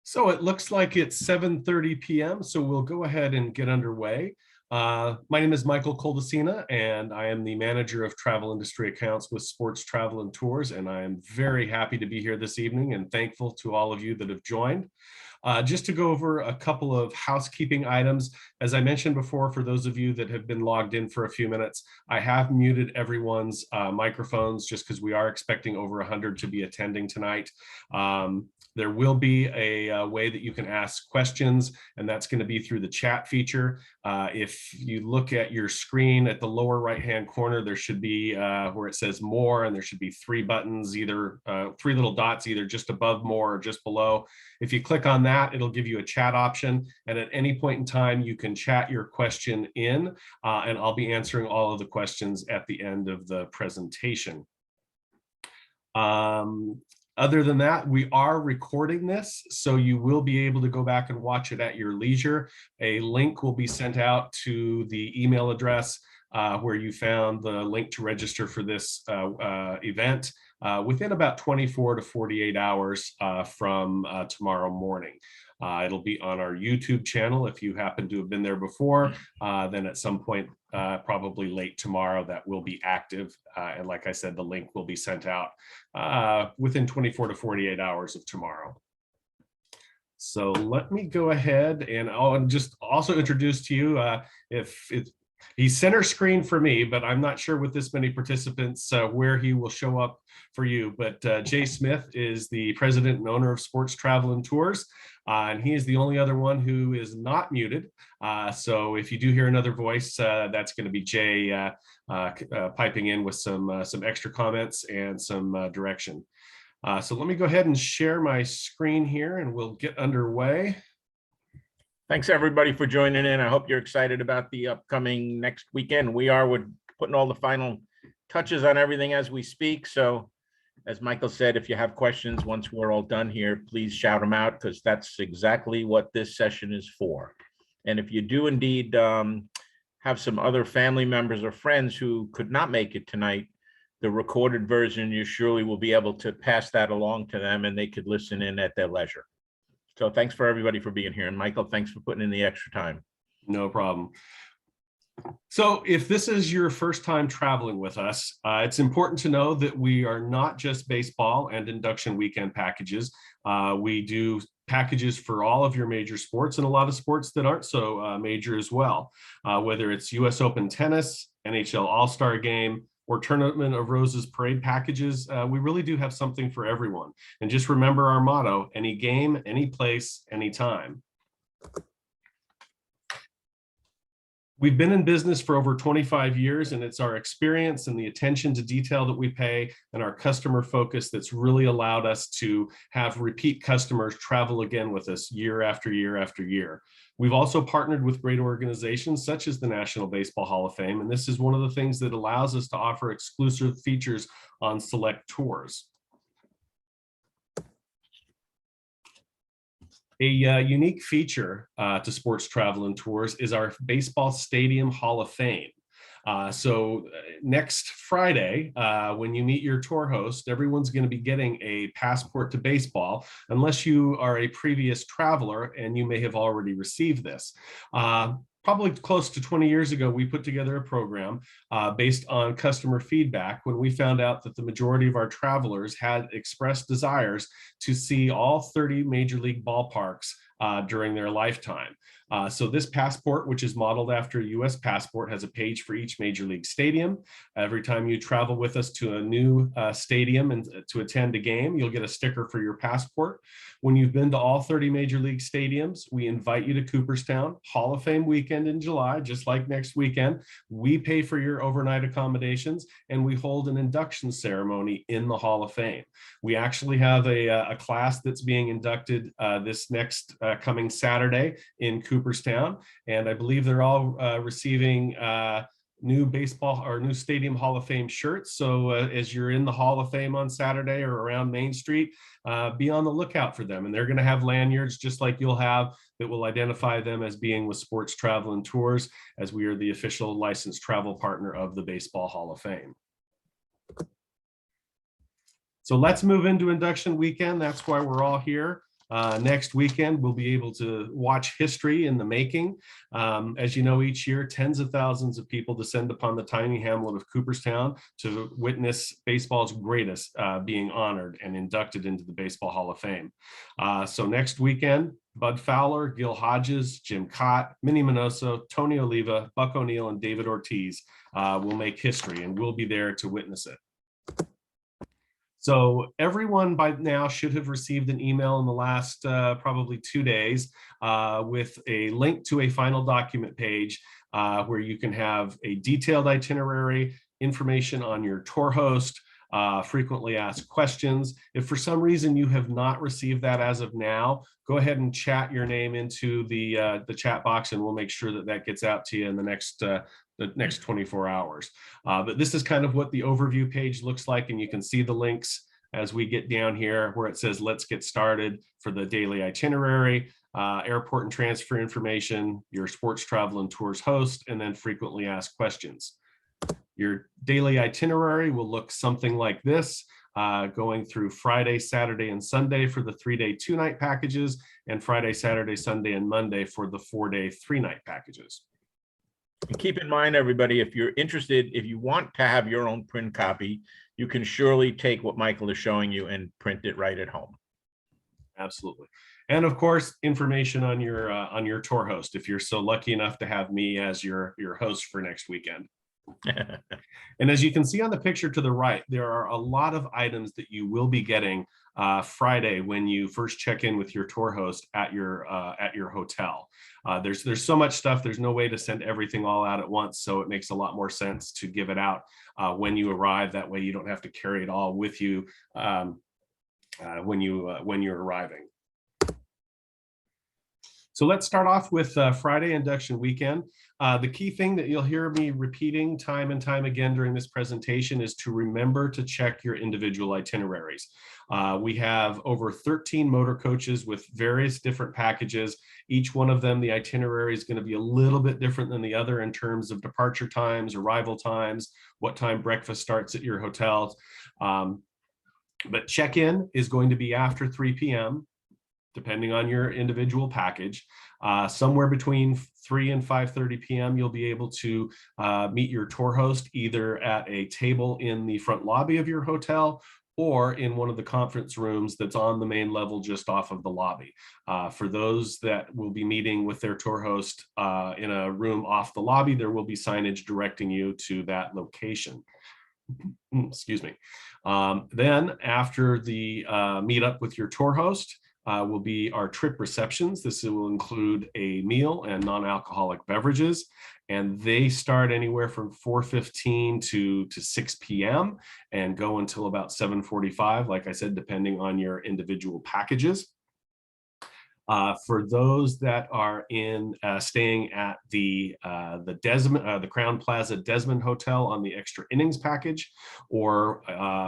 So it looks like it's 7:30 p.m., so we'll go ahead and get underway. My name is Michael Coldesina, and I am the manager of travel industry accounts with Sports Travel and Tours, and I am very happy to be here this evening and thankful to all of you that have joined. Just to go over a couple of housekeeping items, as I mentioned before, for those of you that have been logged in for a few minutes, I have muted everyone's microphones just because we are expecting over 100 to be attending tonight. There will be a way that you can ask questions, and that's going to be through the chat feature. If you look at your screen at the lower right-hand corner, there should be where it says more, and there should be three buttons, either three little dots, either just above more or just below. If you click on that, it'll give you a chat option, and at any point in time, you can chat your question in, and I'll be answering all of the questions at the end of the presentation. Other than that, we are recording this, so you will be able to go back and watch it at your leisure. A link will be sent out to the email address where you found the link to register for this event within about 24 to 48 hours from tomorrow morning. It'll be on our YouTube channel. If you happen to have been there before, then at some point, probably late tomorrow, that will be active. And like I said, the link will be sent out within 24 to 48 hours of tomorrow. So let me go ahead and I'll just also introduce to you, he's center screen for me, but I'm not sure with this many participants where he will show up for you. But Jay Smith is the president and owner of Sports Travel and Tours, and he is the only other one who is not muted. So if you do hear another voice, that's going to be Jay piping in with some extra comments and some direction. So let me go ahead and share my screen here, and we'll get underway. Thanks everybody for joining in. I hope you're excited about the upcoming next weekend. We are putting all the final touches on everything as we speak. So as Michael said, if you have questions once we're all done here, please shout them out, because that's exactly what this session is for. And if you do indeed have some other family members or friends who could not make it tonight, the recorded version, you surely will be able to pass that along to them and they could listen in at their leisure. So thanks for everybody for being here. And Michael, thanks for putting in the extra time. No problem. So if this is your first time traveling with us, it's important to know that we are not just baseball and induction weekend packages. We do packages for all of your major sports and a lot of sports that aren't so major as well. Whether it's US Open tennis, NHL All-Star Game, or Tournament of Roses parade packages, we really do have something for everyone. And just remember our motto: any game, any place, anytime. We've been in business for over 25 years, and it's our experience and the attention to detail that we pay and our customer focus that's really allowed us to have repeat customers travel again with us year after year after year. We've also partnered with great organizations such as the National Baseball Hall of Fame, and this is one of the things that allows us to offer exclusive features on select tours. A unique feature to Sports Travel and Tours is our Baseball Stadium Hall of Fame. So next Friday, when you meet your tour host, everyone's going to be getting a passport to baseball, unless you are a previous traveler and you may have already received this. Probably close to 20 years ago, we put together a program based on customer feedback when we found out that the majority of our travelers had expressed desires to see all 30 major league ballparks during their lifetime. So this passport, which is modeled after a US passport, has a page for each major league stadium. Every time you travel with us to a new stadium and to attend a game, you'll get a sticker for your passport. When you've been to all 30 major league stadiums, we invite you to Cooperstown Hall of Fame weekend in July, just like next weekend. We pay for your overnight accommodations, and we hold an induction ceremony in the Hall of Fame. We actually have a class that's being inducted this next coming Saturday in Cooperstown, and I believe they're all receiving new baseball or new Stadium Hall of Fame shirts. So as you're in the Hall of Fame on Saturday or around Main Street, be on the lookout for them. And they're going to have lanyards just like you'll have that will identify them as being with Sports Travel and Tours, as we are the official licensed travel partner of the Baseball Hall of Fame. So let's move into Induction Weekend. That's why we're all here. Next weekend, we'll be able to watch history in the making. As you know, each year, tens of thousands of people descend upon the tiny hamlet of Cooperstown to witness baseball's greatest being honored and inducted into the Baseball Hall of Fame. So next weekend, Bud Fowler, Gil Hodges, Jim Cott, Minnie Minoso, Tony Oliva, Buck O'Neill, and David Ortiz will make history, and we'll be there to witness it. So everyone by now should have received an email in the last probably 2 days with a link to a final document page where you can have a detailed itinerary, information on your tour host, frequently asked questions. If for some reason you have not received that as of now, go ahead and chat your name into the chat box, and we'll make sure that that gets out to you in the next 24 hours. But this is kind of what the overview page looks like, and you can see the links as we get down here where it says let's get started for the daily itinerary, airport and transfer information, your sports travel and tours host, and then frequently asked questions. Your daily itinerary will look something like this, going through Friday, Saturday, and Sunday for the 3-day 2-night packages, and Friday, Saturday, Sunday, and Monday for the 4-day 3-night packages. And keep in mind, everybody, if you're interested, if you want to have your own print copy, you can surely take what Michael is showing you and print it right at home. Absolutely. And of course, information on your tour host, if you're so lucky enough to have me as your host for next weekend. And as you can see on the picture to the right, there are a lot of items that you will be getting Friday when you first check in with your tour host at your hotel. There's so much stuff. There's no way to send everything all out at once, so it makes a lot more sense to give it out when you arrive. That way, you don't have to carry it all with you when you're arriving. So let's start off with Friday induction weekend. The key thing that you'll hear me repeating time and time again during this presentation is to remember to check your individual itineraries. We have over 13 motor coaches with various different packages. Each one of them, the itinerary is going to be a little bit different than the other in terms of departure times, arrival times, what time breakfast starts at your hotels. But check-in is going to be after 3 p.m. depending on your individual package. Somewhere between 3 and 5:30 p.m. you'll be able to meet your tour host either at a table in the front lobby of your hotel or in one of the conference rooms that's on the main level just off of the lobby. For those that will be meeting with their tour host in a room off the lobby, there will be signage directing you to that location. Excuse me. Then after the meetup with your tour host, will be our trip receptions. This will include a meal and non-alcoholic beverages, and they start anywhere from 4:15 to 6 p.m. and go until about 7:45, like I said, depending on your individual packages. For those that are staying at the Crown Plaza Desmond Hotel on the extra innings package, or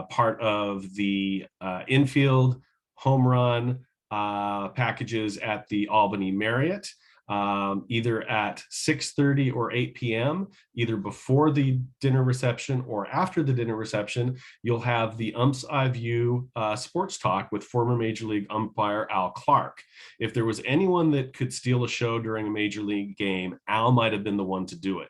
part of the infield home run packages at the Albany Marriott, either at 6:30 or 8 p.m., either before the dinner reception or after the dinner reception, you'll have the Ump's Eye View sports talk with former Major League umpire Al Clark. If there was anyone that could steal a show during a Major League game, Al might have been the one to do it.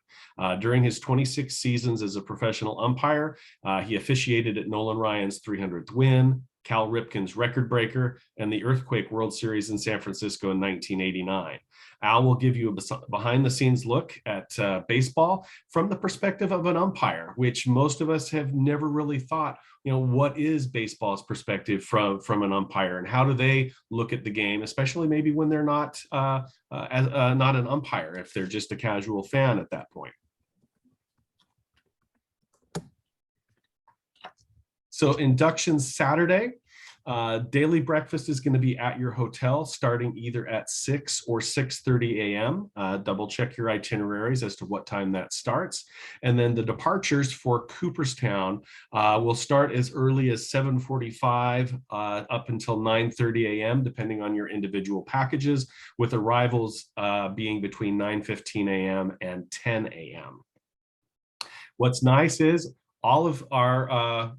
During his 26 seasons as a professional umpire, he officiated at Nolan Ryan's 300th win, Cal Ripken's record breaker, and the Earthquake World Series in San Francisco in 1989. Al will give you a behind-the-scenes look at baseball from the perspective of an umpire, which most of us have never really thought, what is baseball's perspective from an umpire, and how do they look at the game, especially maybe when they're not not an umpire, if they're just a casual fan at that point. So induction Saturday, daily breakfast is going to be at your hotel starting either at 6 or 6:30 a.m. Double check your itineraries as to what time that starts. And then the departures for Cooperstown will start as early as 7:45 up until 9:30 a.m. depending on your individual packages, with arrivals being between 9:15 a.m. and 10 a.m. What's nice is all of our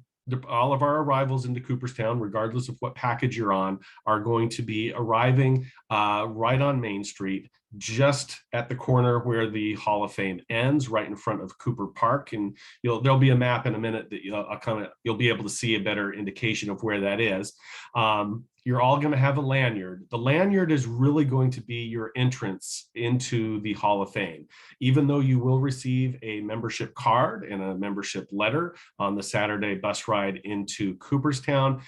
all of our arrivals into Cooperstown, regardless of what package you're on, are going to be arriving right on Main Street, just at the corner where the Hall of Fame ends, right in front of Cooper Park. And there'll be a map in a minute that you'll be able to see a better indication of where that is. You're all going to have a lanyard. The lanyard is really going to be your entrance into the Hall of Fame. Even though you will receive a membership card and a membership letter on the Saturday bus ride into Cooperstown,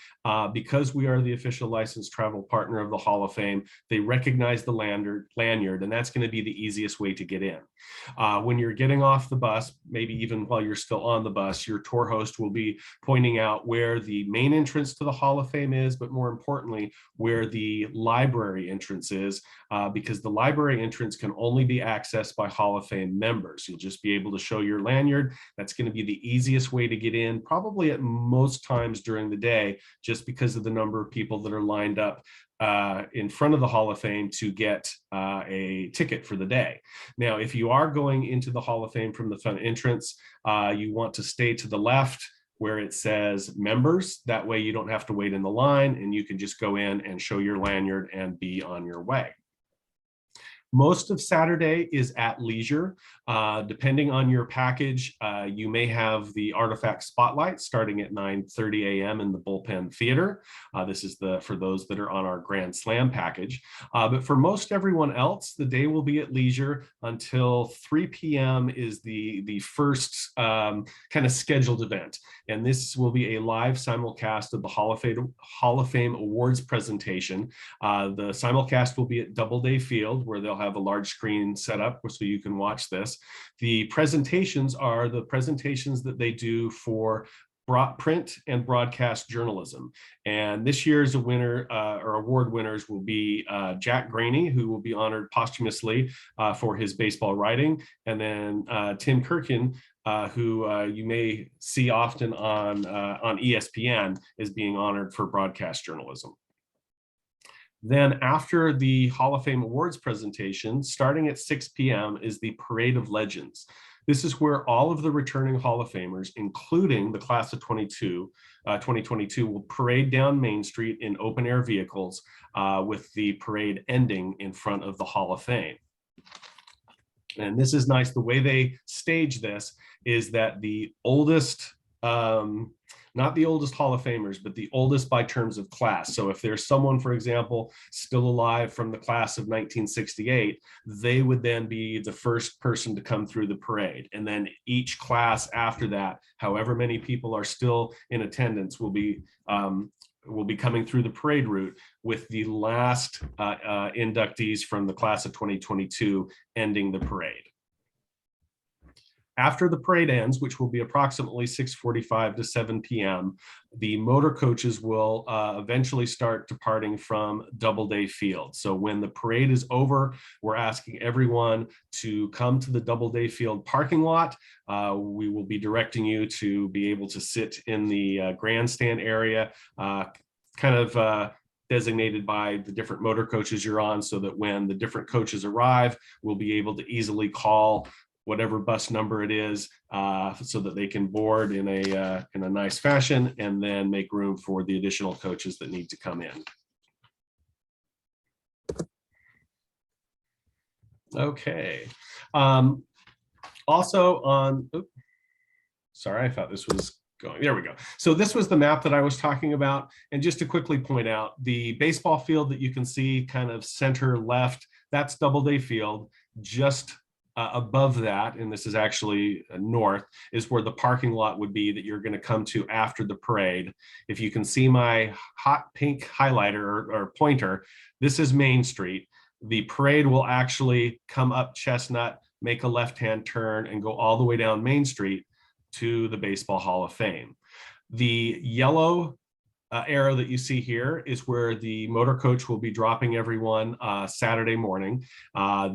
because we are the official licensed travel partner of the Hall of Fame, they recognize the lanyard, and that's going to be the easiest way to get in. When you're getting off the bus, maybe even while you're still on the bus, your tour host will be pointing out where the main entrance to the Hall of Fame is, but more importantly, where the library entrance is, because the library entrance can only be accessed by Hall of Fame members. You'll just be able to show your lanyard. That's going to be the easiest way to get in, probably at most times during the day, just because of the number of people that are lined up in front of the Hall of Fame to get a ticket for the day. Now, if you are going into the Hall of Fame from the front entrance, you want to stay to the left where it says members. That way you don't have to wait in the line and you can just go in and show your lanyard and be on your way. Most of Saturday is at leisure. Depending on your package, you may have the Artifact Spotlight starting at 9:30 a.m. in the Bullpen Theater. This is for those that are on our Grand Slam package. But for most everyone else, the day will be at leisure until 3 p.m. is the first kind of scheduled event. And this will be a live simulcast of the Hall of Fame Awards presentation. The simulcast will be at Doubleday Field, where they'll have a large screen set up so you can watch this. The presentations are the presentations that they do for print and broadcast journalism. And this year's winner or award winners will be Jack Graney, who will be honored posthumously for his baseball writing, and then Tim Kirkin, who you may see often on ESPN, is being honored for broadcast journalism. Then after the Hall of Fame Awards presentation, starting at 6 p.m. is the Parade of Legends. This is where all of the returning Hall of Famers, including the class of 2022, will parade down Main Street in open air vehicles, with the parade ending in front of the Hall of Fame. And this is nice. The way they stage this is that the oldest, not the oldest Hall of Famers, but the oldest by terms of class. So if there's someone, for example, still alive from the class of 1968, they would then be the first person to come through the parade. And then each class after that, however many people are still in attendance, will be coming through the parade route, with the last inductees from the class of 2022 ending the parade. After the parade ends, which will be approximately 6:45 to 7 p.m., the motor coaches will eventually start departing from Doubleday Field. So when the parade is over, we're asking everyone to come to the Doubleday Field parking lot. We will be directing you to be able to sit in the grandstand area, designated by the different motor coaches you're on, so that when the different coaches arrive, we'll be able to easily call whatever bus number it is, so that they can board in a nice fashion, and then make room for the additional coaches that need to come in. Okay. Also on, sorry, I thought this was going, there we go. So this was the map that I was talking about. And just to quickly point out, the baseball field that you can see kind of center left, that's Doubleday Field. Just above that, and this is actually north, is where the parking lot would be that you're going to come to after the parade. If you can see my hot pink highlighter or pointer, this is Main Street. The parade will actually come up Chestnut, make a left-hand turn, and go all the way down Main Street to the Baseball Hall of Fame. The yellow arrow that you see here is where the motor coach will be dropping everyone Saturday morning.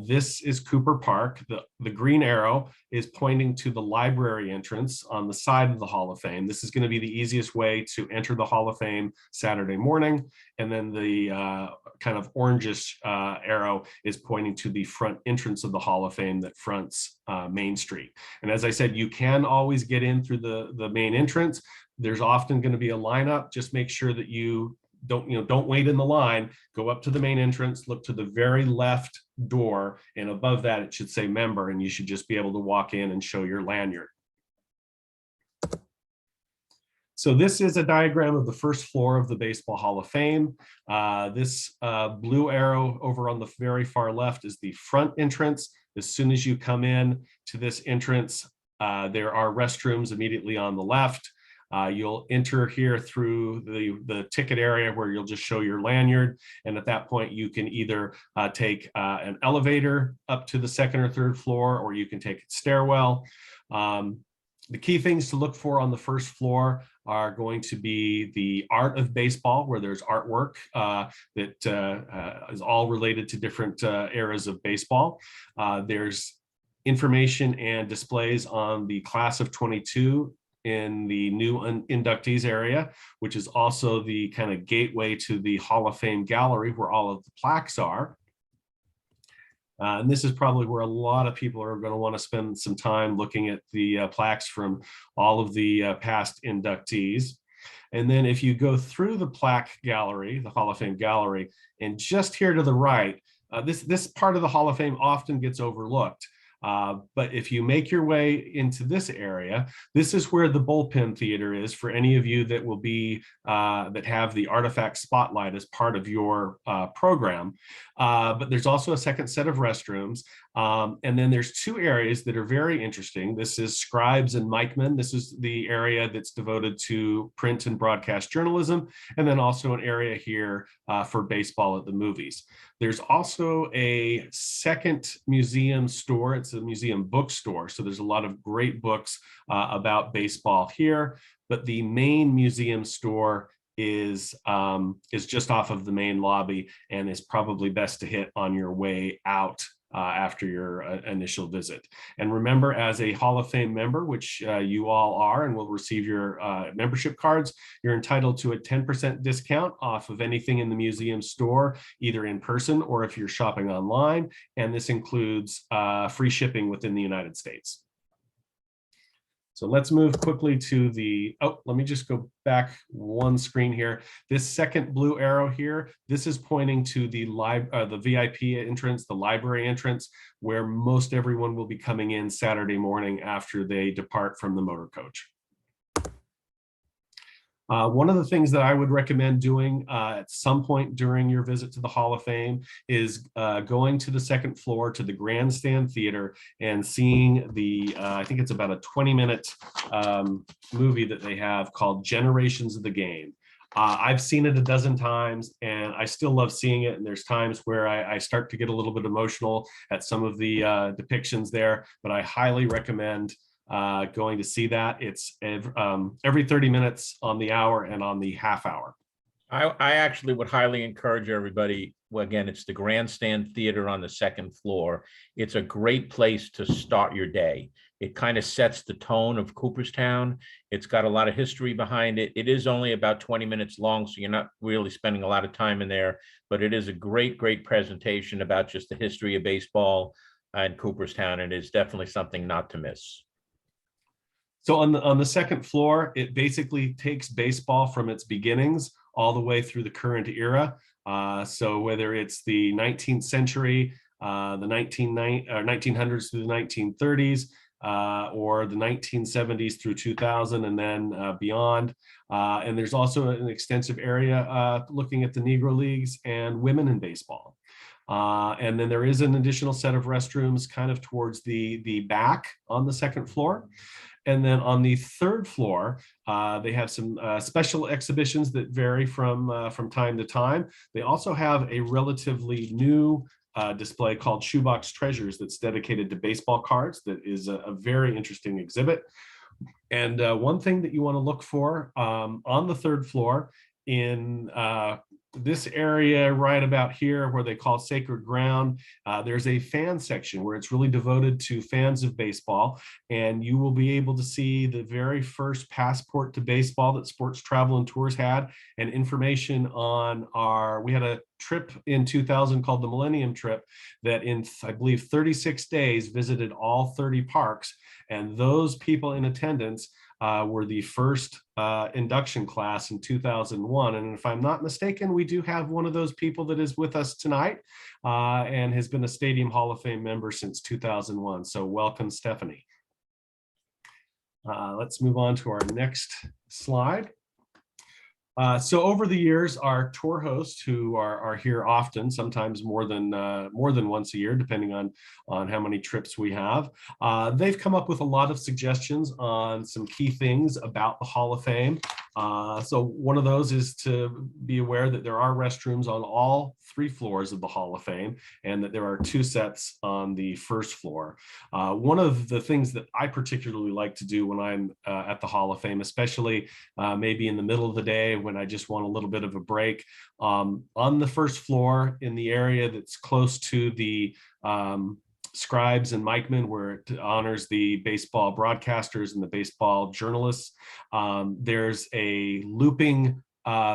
This is Cooper Park. The green arrow is pointing to the library entrance on the side of the Hall of Fame. This is going to be the easiest way to enter the Hall of Fame Saturday morning. And then the kind of orangish arrow is pointing to the front entrance of the Hall of Fame that fronts Main Street. And as I said, you can always get in through the main entrance. There's often going to be a lineup. Just make sure that you don't wait in the line. Go up to the main entrance, look to the very left door, and above that it should say member, and you should just be able to walk in and show your lanyard. So this is a diagram of the first floor of the Baseball Hall of Fame. This blue arrow over on the very far left is the front entrance. As soon as you come in to this entrance, there are restrooms immediately on the left. You'll enter here through the ticket area where you'll just show your lanyard. And at that point, you can either take an elevator up to the second or third floor, or you can take a stairwell. The key things to look for on the first floor are going to be the art of baseball, where there's artwork that is all related to different eras of baseball. There's information and displays on the class of 22 in the new inductees area, which is also the kind of gateway to the Hall of Fame gallery where all of the plaques are. And this is probably where a lot of people are going to want to spend some time looking at the plaques from all of the past inductees. And then if you go through the plaque gallery, the Hall of Fame gallery, and just here to the right, this part of the Hall of Fame often gets overlooked. But if you make your way into this area, this is where the bullpen theater is for any of you that will be that have the artifact spotlight as part of your program. But there's also a second set of restrooms. And then there's two areas that are very interesting. This is scribes and micmen. This is the area that's devoted to print and broadcast journalism. And then also an area here for baseball at the movies. There's also a second museum store. It's a museum bookstore. So there's a lot of great books about baseball here. But the main museum store is just off of the main lobby and is probably best to hit on your way out after your initial visit. And remember, as a Hall of Fame member, which you all are and will receive your membership cards, you're entitled to a 10% discount off of anything in the museum store, either in person or if you're shopping online. And this includes free shipping within the United States. So let's move quickly to let me just go back one screen here. This second blue arrow here, this is pointing to the VIP entrance, the library entrance, where most everyone will be coming in Saturday morning after they depart from the motor coach. One of the things that I would recommend doing at some point during your visit to the Hall of Fame is going to the second floor to the Grandstand Theater and seeing I think it's about a 20-minute movie that they have called Generations of the Game. I've seen it a dozen times and I still love seeing it. And there's times where I start to get a little bit emotional at some of the depictions there, but I highly recommend going to see that. It's every 30 minutes on the hour and on the half hour. I actually would highly encourage everybody. Well, again, it's the Grandstand Theater on the second floor. It's a great place to start your day. It kind of sets the tone of Cooperstown. It's got a lot of history behind it. It is only about 20 minutes long, so you're not really spending a lot of time in there, but it is a great, great presentation about just the history of baseball and Cooperstown. And it's definitely something not to miss. So on the second floor, it basically takes baseball from its beginnings all the way through the current era. So whether it's the 19th century, the 1900s through the 1930s, or the 1970s through 2000 and then beyond. And there's also an extensive area looking at the Negro Leagues and women in baseball. And then there is an additional set of restrooms kind of towards the back on the second floor. And then on the third floor, they have some special exhibitions that vary from time to time. They also have a relatively new display called Shoebox Treasures that's dedicated to baseball cards. That is a very interesting exhibit. And one thing that you want to look for on the third floor in this area right about here where they call sacred ground, there's a fan section where it's really devoted to fans of baseball, and you will be able to see the very first passport to baseball that Sports Travel and Tours had, and information on we had a trip in 2000 called the Millennium Trip that in, I believe, 36 days visited all 30 parks, and those people in attendance were the first induction class in 2001. And if I'm not mistaken, we do have one of those people that is with us tonight and has been a Stadium Hall of Fame member since 2001. So welcome, Stephanie. Let's move on to our next slide. So over the years, our tour hosts who are here often, sometimes more than once a year, depending on how many trips we have, they've come up with a lot of suggestions on some key things about the Hall of Fame. So one of those is to be aware that there are restrooms on all 3 floors of the Hall of Fame, and that there are 2 sets on the first floor. One of the things that I particularly like to do when I'm at the Hall of Fame, especially maybe in the middle of the day when I just want a little bit of a break, on the first floor in the area that's close to the scribes and mikemen, where it honors the baseball broadcasters and the baseball journalists, there's a looping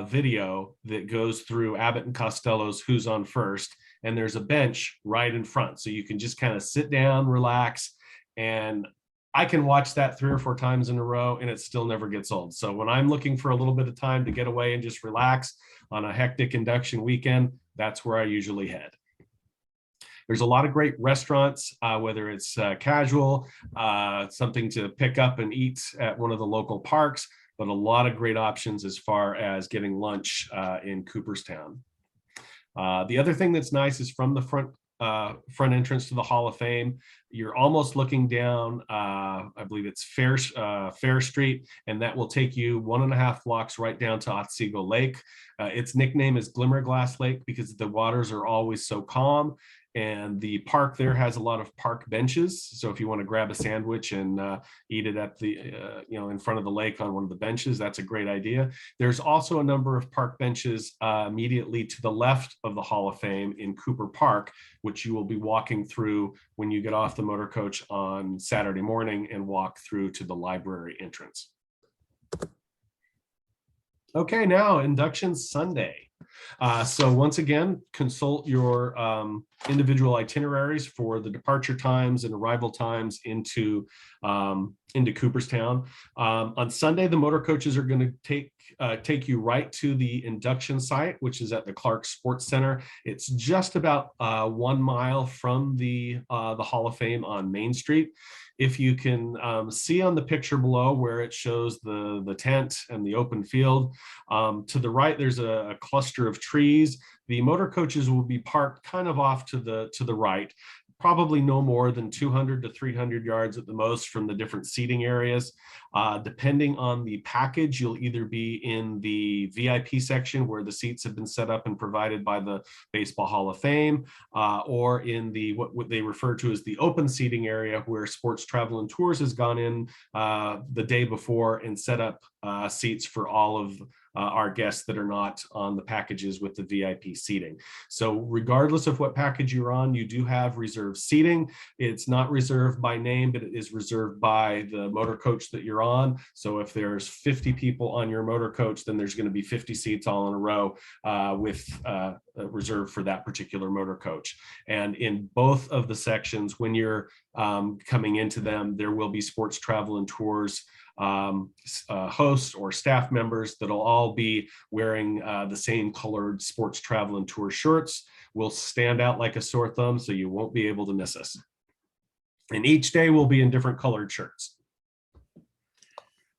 video that goes through Abbott and Costello's Who's on First, and there's a bench right in front, so you can just kind of sit down, relax, and I can watch that 3 or 4 times in a row and it still never gets old. So when I'm looking for a little bit of time to get away and just relax on a hectic induction weekend, that's where I usually head. There's a lot of great restaurants, whether it's casual, something to pick up and eat at one of the local parks, but a lot of great options as far as getting lunch in Cooperstown. The other thing that's nice is from the front entrance to the Hall of Fame, you're almost looking down, I believe it's Fair Street, and that will take you 1.5 blocks right down to Otsego Lake. Its nickname is Glimmerglass Lake because the waters are always so calm. And the park there has a lot of park benches. So if you want to grab a sandwich and eat it at the, in front of the lake on one of the benches, that's a great idea. There's also a number of park benches immediately to the left of the Hall of Fame in Cooper Park, which you will be walking through when you get off the motor coach on Saturday morning and walk through to the library entrance. Okay, now Induction Sunday. So once again, consult your individual itineraries for the departure times and arrival times into Cooperstown. On Sunday, the motor coaches are going to take you right to the induction site, which is at the Clark Sports Center. It's just about 1 mile from the Hall of Fame on Main Street. If you can see on the picture below where it shows the tent and the open field, to the right there's a cluster of trees. The motor coaches will be parked kind of off to the right, probably no more than 200 to 300 yards at the most from the different seating areas. Depending on the package, you'll either be in the VIP section where the seats have been set up and provided by the Baseball Hall of Fame, or in the what they refer to as the open seating area where Sports Travel and Tours has gone in the day before and set up seats for all of our guests that are not on the packages with the VIP seating. So regardless of what package you're on, you do have reserved seating. It's not reserved by name, but it is reserved by the motor coach that you're on. So if there's 50 people on your motor coach, then there's going to be 50 seats all in a row with reserved for that particular motor coach. And in both of the sections, when you're coming into them, there will be Sports Travel and Tours hosts or staff members that'll all be wearing the same colored Sports Travel and Tour shirts. Will stand out like a sore thumb, so you won't be able to miss us. And each day will be in different colored shirts.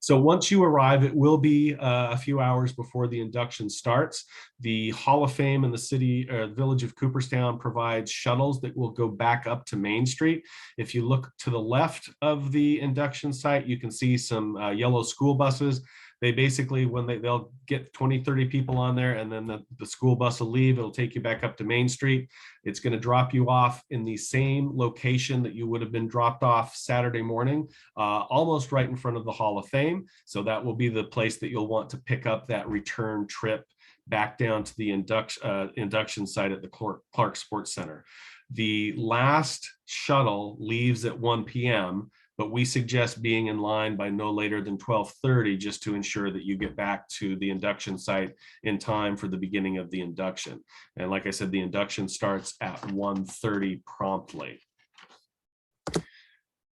So once you arrive, it will be a few hours before the induction starts. The Hall of Fame and the Village of Cooperstown provides shuttles that will go back up to Main Street. If you look to the left of the induction site, you can see some yellow school buses. They basically, when they'll get 20, 30 people on there, and then the school bus will leave. It'll take you back up to Main Street. It's going to drop you off in the same location that you would have been dropped off Saturday morning, almost right in front of the Hall of Fame. So that will be the place that you'll want to pick up that return trip back down to the induction site at the Clark Sports Center. The last shuttle leaves at 1 p.m., but we suggest being in line by no later than 12:30, just to ensure that you get back to the induction site in time for the beginning of the induction. And like I said, the induction starts at 1:30 promptly.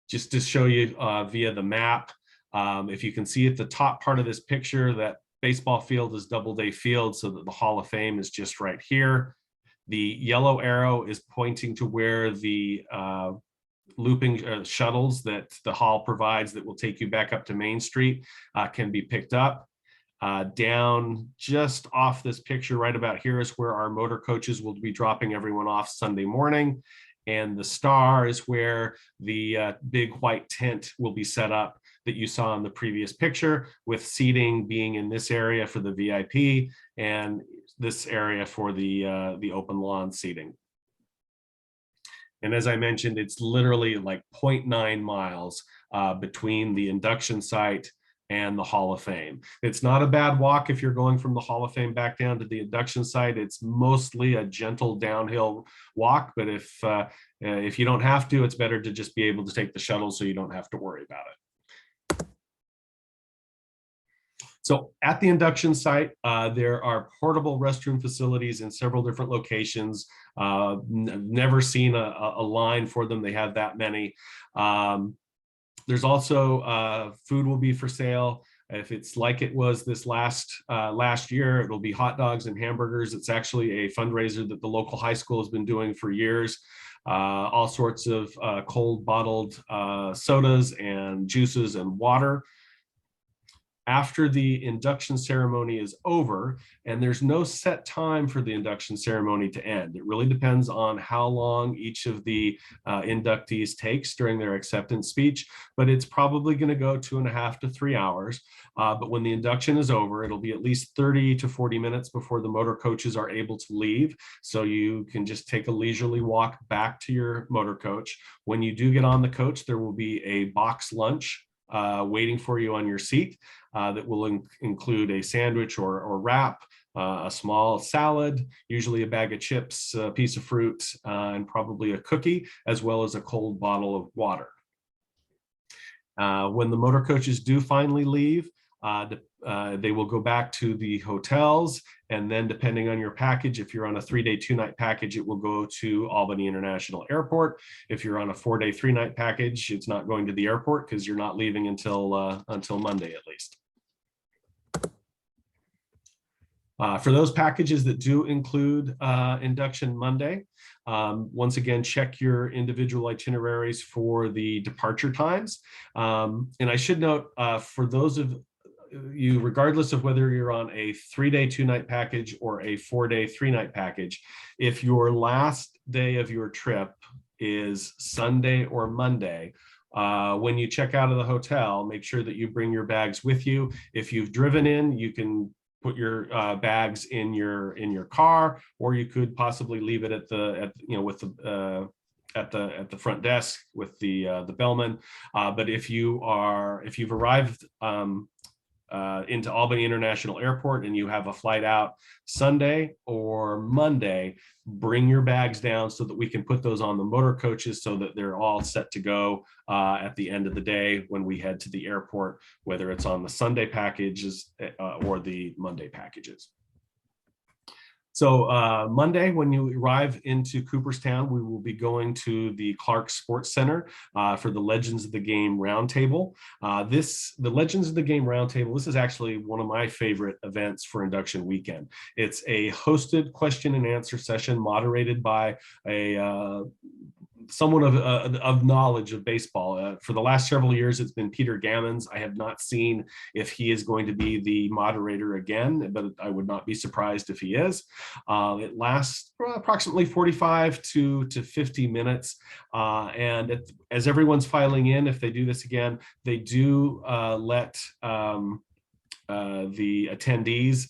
Just to show you via the map, if you can see at the top part of this picture, that baseball field is Doubleday Field, so that the Hall of Fame is just right here. The yellow arrow is pointing to where the looping shuttles that the hall provides that will take you back up to Main Street can be picked up. Down just off this picture right about here is where our motor coaches will be dropping everyone off Sunday morning. And the star is where the big white tent will be set up that you saw in the previous picture, with seating being in this area for the VIP and this area for the open lawn seating. And as I mentioned, it's literally like 0.9 miles between the induction site and the Hall of Fame. It's not a bad walk if you're going from the Hall of Fame back down to the induction site. It's mostly a gentle downhill walk, but if you don't have to, it's better to just be able to take the shuttle so you don't have to worry about it. So at the induction site, there are portable restroom facilities in several different locations. Never seen a line for them. They have that many. There's also food will be for sale. If it's like it was this last year, it'll be hot dogs and hamburgers. It's actually a fundraiser that the local high school has been doing for years. All sorts of cold bottled sodas and juices and water. After the induction ceremony is over, and there's no set time for the induction ceremony to end. It really depends on how long each of the inductees takes during their acceptance speech, but it's probably going to go 2.5 to 3 hours. But when the induction is over, it'll be at least 30 to 40 minutes before the motor coaches are able to leave. So you can just take a leisurely walk back to your motor coach. When you do get on the coach, there will be a box lunch waiting for you on your seat that will include a sandwich or wrap, a small salad, usually a bag of chips, a piece of fruit, and probably a cookie, as well as a cold bottle of water. When the motor coaches do finally leave, they will go back to the hotels, and then depending on your package, if you're on a 3-day 2-night package, it will go to Albany International Airport. If you're on a 4-day 3-night package, it's not going to the airport because you're not leaving until Monday at least. For those packages that do include Induction Monday, once again, check your individual itineraries for the departure times. And I should note, for those of you, regardless of whether you're on a 3-day 2-night package or a 4-day 3-night package, if your last day of your trip is Sunday or Monday, when you check out of the hotel, make sure that you bring your bags with you. If you've driven in, you can put your bags in your car, or you could possibly leave it at the front desk with the bellman. But if you've arrived into Albany International Airport and you have a flight out Sunday or Monday, bring your bags down so that we can put those on the motor coaches so that they're all set to go at the end of the day when we head to the airport, whether it's on the Sunday packages or the Monday packages. So Monday, when you arrive into Cooperstown, we will be going to the Clark Sports Center for the Legends of the Game Roundtable. The Legends of the Game Roundtable, this is actually one of my favorite events for Induction Weekend. It's a hosted question and answer session moderated by someone of knowledge of baseball. For the last several years, it's been Peter Gammons. I have not seen if he is going to be the moderator again, but I would not be surprised if he is. It lasts approximately 45 to 50 minutes. And as everyone's filing in, if they do this again, they do let the attendees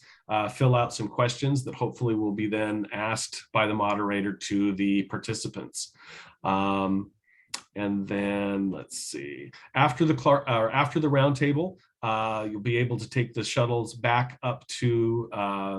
fill out some questions that hopefully will be then asked by the moderator to the participants. And then let's see, after the roundtable, you'll be able to take the shuttles back up to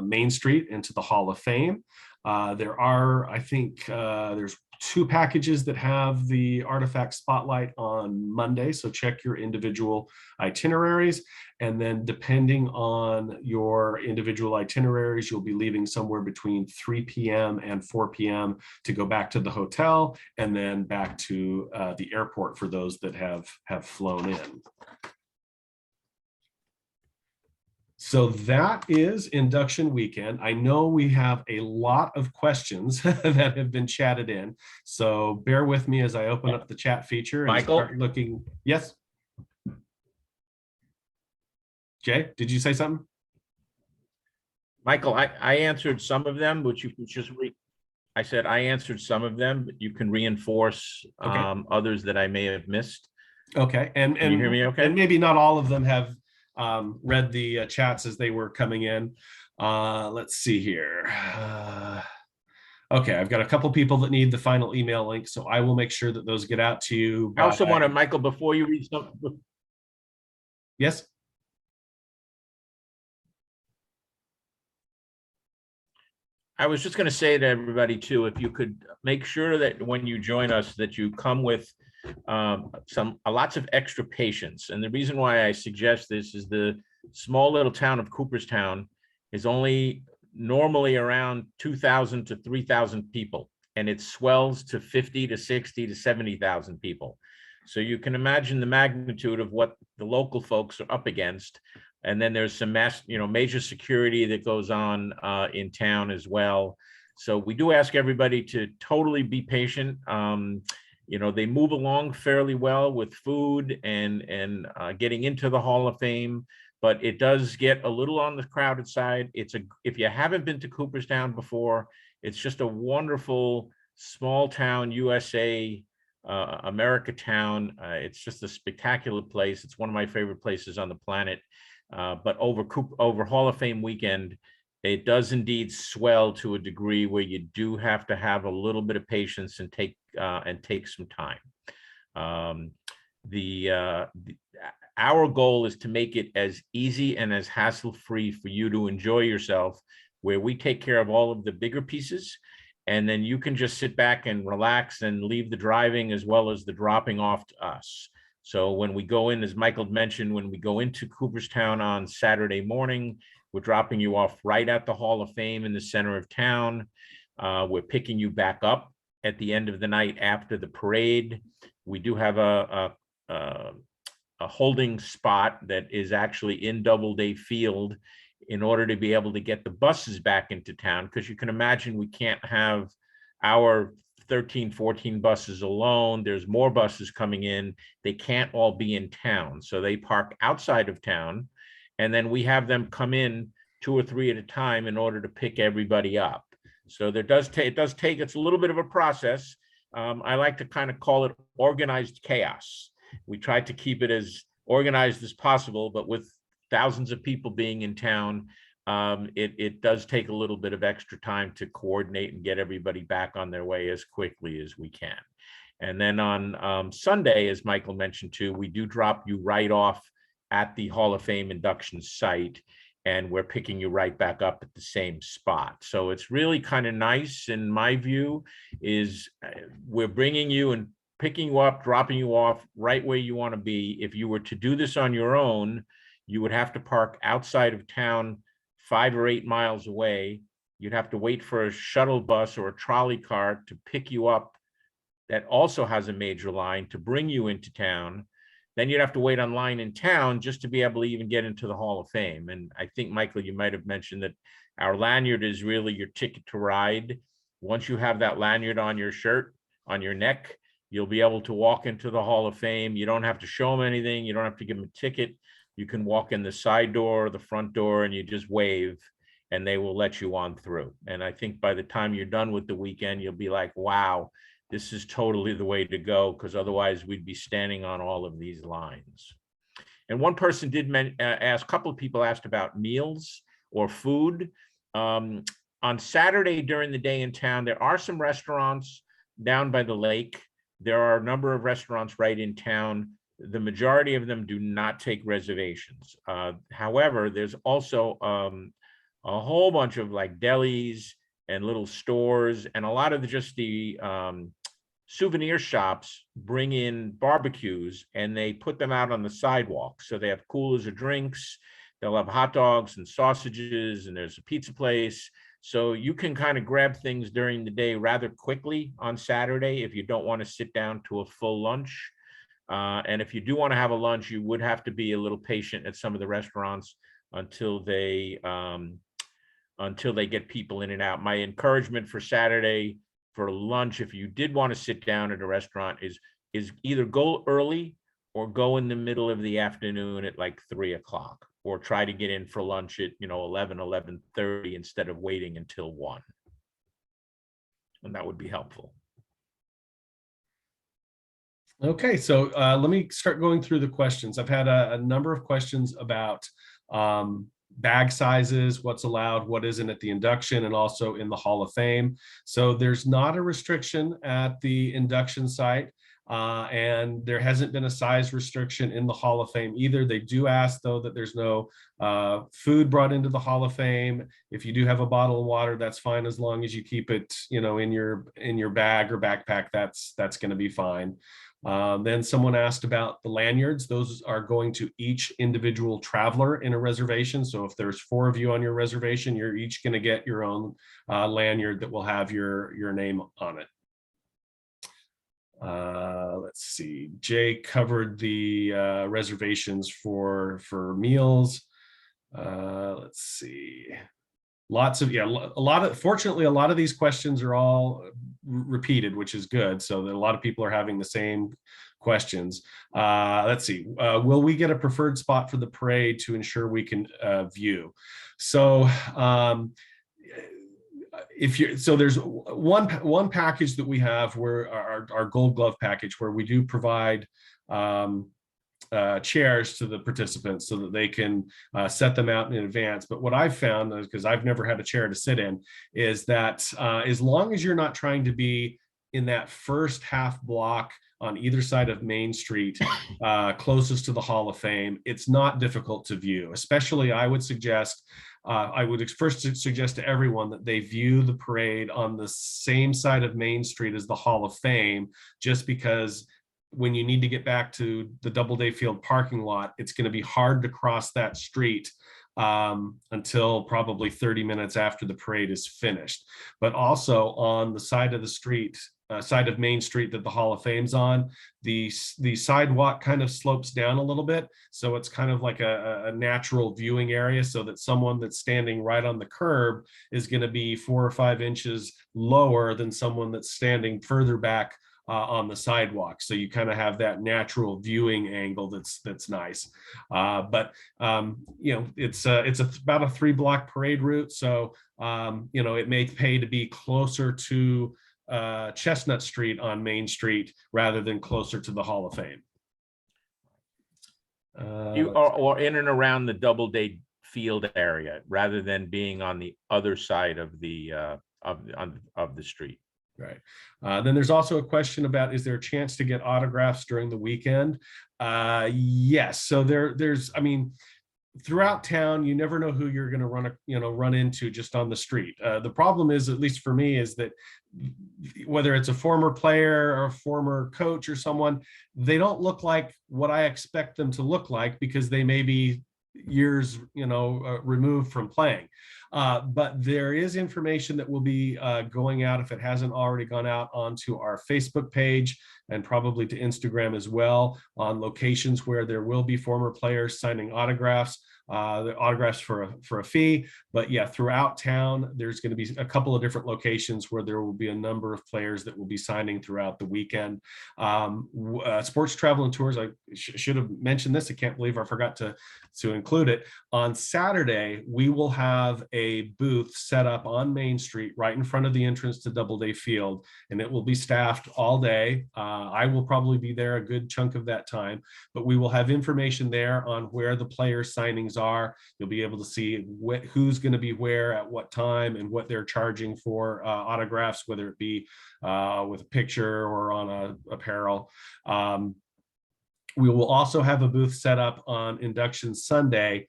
Main Street into the Hall of Fame. There are, I think, there's 2 packages that have the artifact spotlight on Monday, so check your individual itineraries. And then depending on your individual itineraries, you'll be leaving somewhere between 3 p.m. and 4 p.m. to go back to the hotel and then back to the airport for those that have flown in. So that is Induction Weekend. I know we have a lot of questions that have been chatted in, so bear with me as I open up the chat feature and Michael? start looking. Yes. Jay, did you say something? Michael, I answered some of them, but you can just I said I answered some of them, but you can reinforce others that I may have missed. Okay, and Can you hear me okay? And maybe not all of them have read the chats as they were coming in. Let's see here. Okay, I've got a couple people that need the final email link, so I will make sure that those get out to you. I also want to, Michael, before you read something. Yes. I was just going to say to everybody too, if you could make sure that when you join us, that you come with lots of extra patience. And the reason why I suggest this is the small little town of Cooperstown is only normally around 2,000 to 3,000 people, and it swells to 50 to 60 to 70,000 people. So you can imagine the magnitude of what the local folks are up against. And then there's some major security that goes on in town as well. So we do ask everybody to totally be patient. They move along fairly well with food and getting into the Hall of Fame, but it does get a little on the crowded side. If you haven't been to Cooperstown before, it's just a wonderful small town USA America town. It's just a spectacular place. It's one of my favorite places on the planet. But over Hall of Fame weekend, it does indeed swell to a degree where you do have to have a little bit of patience and take some time. Our goal is to make it as easy and as hassle-free for you to enjoy yourself, where we take care of all of the bigger pieces, and then you can just sit back and relax and leave the driving as well as the dropping off to us. So when we go in, as Michael mentioned, when we go into Cooperstown on Saturday morning, we're dropping you off right at the Hall of Fame in the center of town. We're picking you back up at the end of the night after the parade. We do have a holding spot that is actually in Doubleday Field in order to be able to get the buses back into town, because you can imagine we can't have our 13, 14 buses alone. There's more buses coming in. They can't all be in town. So they park outside of town, and then we have them come in 2 or 3 at a time in order to pick everybody up. So it's a little bit of a process. I like to kind of call it organized chaos. We try to keep it as organized as possible, but with thousands of people being in town, it does take a little bit of extra time to coordinate and get everybody back on their way as quickly as we can. And then on Sunday, as Michael mentioned too, we do drop you right off at the Hall of Fame induction site, and we're picking you right back up at the same spot. So it's really kind of nice, in my view, is we're bringing you and picking you up, dropping you off right where you want to be. If you were to do this on your own, you would have to park outside of town 5 or 8 miles away. You'd have to wait for a shuttle bus or a trolley car to pick you up that also has a major line to bring you into town. Then you'd have to wait online in town just to be able to even get into the Hall of Fame. And I think, Michael, you might have mentioned that our lanyard is really your ticket to ride. Once you have that lanyard on your shirt, on your neck, you'll be able to walk into the Hall of Fame. You don't have to show them anything. You don't have to give them a ticket. You can walk in the side door or the front door and you just wave and they will let you on through. And I think by the time you're done with the weekend, you'll be like, wow, this is totally the way to go, because otherwise we'd be standing on all of these lines. And one person did ask, a couple of people asked about meals or food. On Saturday during the day in town, there are some restaurants down by the lake. There are a number of restaurants right in town. The majority of them do not take reservations. However, there's also a whole bunch of like delis and little stores, and a lot of just the souvenir shops bring in barbecues and they put them out on the sidewalk. So they have coolers of drinks, they'll have hot dogs and sausages, and there's a pizza place. So you can kind of grab things during the day rather quickly on Saturday if you don't want to sit down to a full lunch. And if you do want to have a lunch, you would have to be a little patient at some of the restaurants until they get people in and out. My encouragement for Saturday for lunch, if you did want to sit down at a restaurant, is either go early or go in the middle of the afternoon at like 3 o'clock, or try to get in for lunch at 11:30 instead of waiting until 1. And that would be helpful. Okay, so let me start going through the questions. I've had a number of questions about bag sizes, what's allowed, what isn't at the induction, and also in the Hall of Fame. So there's not a restriction at the induction site, and there hasn't been a size restriction in the Hall of Fame either. They do ask, though, that there's no food brought into the Hall of Fame. If you do have a bottle of water, that's fine, as long as you keep it, in your bag or backpack. That's going to be fine. Then someone asked about the lanyards. Those are going to each individual traveler in a reservation. So if there's 4 of you on your reservation, you're each going to get your own lanyard that will have your name on it. Let's see. Jay covered the reservations for meals. Let's see. Fortunately, a lot of these questions are all repeated, which is good. So that a lot of people are having the same questions. Let's see. Will we get a preferred spot for the parade to ensure we can view? So there's one package that we have, where our Gold Glove package, where we do provide chairs to the participants so that they can set them out in advance. But what I've found, because I've never had a chair to sit in, is that as long as you're not trying to be in that first half block on either side of Main Street, closest to the Hall of Fame, it's not difficult to view. Especially, I would first suggest to everyone that they view the parade on the same side of Main Street as the Hall of Fame, just because when you need to get back to the Doubleday Field parking lot, it's going to be hard to cross that street until probably 30 minutes after the parade is finished. But also on the side of the street, side of Main Street that the Hall of Fame's on, the sidewalk kind of slopes down a little bit. So it's kind of like a natural viewing area, so that someone that's standing right on the curb is going to be 4 or 5 inches lower than someone that's standing further back on the sidewalk. So you kind of have that natural viewing angle that's nice. But it's about a 3-block parade route. So it may pay to be closer to Chestnut Street on Main Street rather than closer to the Hall of Fame. Or in and around the Doubleday Field area, rather than being on the other side of the street. Right. Then there's also a question about, is there a chance to get autographs during the weekend? Yes. So there's, throughout town, you never know who you're going to run into just on the street. The problem is, at least for me, is that whether it's a former player or a former coach or someone, they don't look like what I expect them to look like, because they may be years removed from playing. But there is information that will be going out, if it hasn't already gone out, onto our Facebook page and probably to Instagram as well, on locations where there will be former players signing autographs. the autographs for a fee. But yeah, throughout town, there's going to be a couple of different locations where there will be a number of players that will be signing throughout the weekend. Sports Travel and Tours, I should have mentioned this. I can't believe I forgot to include it. On Saturday, we will have a booth set up on Main Street right in front of the entrance to Doubleday Field, and it will be staffed all day. I will probably be there a good chunk of that time, but we will have information there on where the player signings are. You'll be able to see who's going to be where at what time and what they're charging for autographs, whether it be with a picture or on a apparel. We will also have a booth set up on Induction Sunday,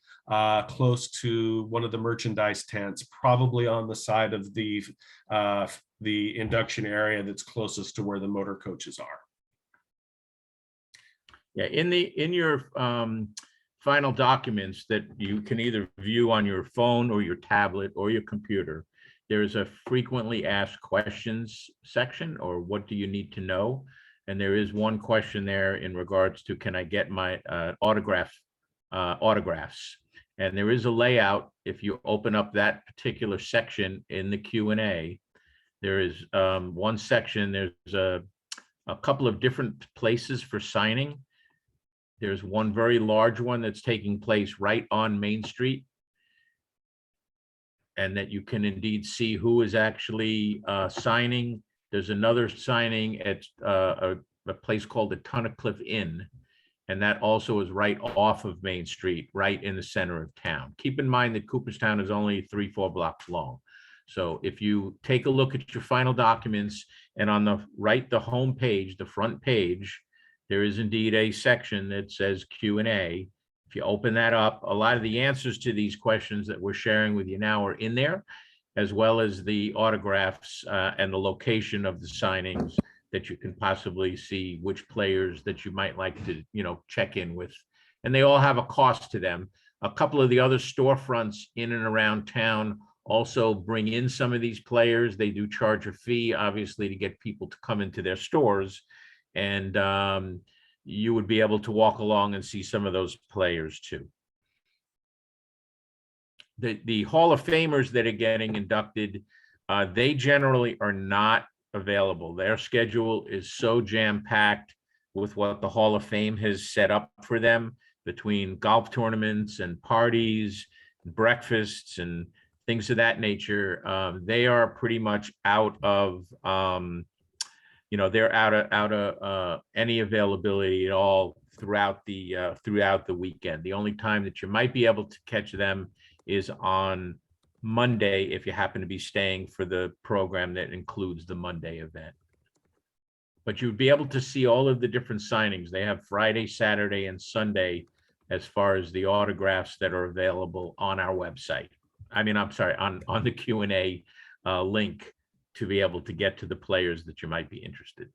close to one of the merchandise tents, probably on the side of the induction area that's closest to where the motor coaches are. Yeah, in your final documents that you can either view on your phone or your tablet or your computer, there is a frequently asked questions section, or what do you need to know? And there is one question there in regards to, can I get my autographs? And there is a layout. If you open up that particular section in the Q&A, there is one section, there's a couple of different places for signing. There's one very large one that's taking place right on Main Street, and that you can indeed see who is actually signing. There's another signing at a place called the Tunnicliffe Inn, and that also is right off of Main Street, right in the center of town. Keep in mind that Cooperstown is only 3-4 blocks long. So if you take a look at your final documents, and on the right, the home page, the front page, there is indeed a section that says Q&A. If you open that up, a lot of the answers to these questions that we're sharing with you now are in there, as well as the autographs and the location of the signings, that you can possibly see which players that you might like to, check in with. And they all have a cost to them. A couple of the other storefronts in and around town also bring in some of these players. They do charge a fee, obviously, to get people to come into their stores. And you would be able to walk along and see some of those players too. The Hall of Famers that are getting inducted, they generally are not available. Their schedule is so jam-packed with what the Hall of Fame has set up for them, between golf tournaments and parties, breakfasts and things of that nature. They are pretty much out of they're out of any availability at all throughout the weekend. The only time that you might be able to catch them is on Monday, if you happen to be staying for the program that includes the Monday event. But you'd be able to see all of the different signings. They have Friday, Saturday, and Sunday as far as the autographs that are available on our website. I'm sorry, on the Q&A link, to be able to get to the players that you might be interested.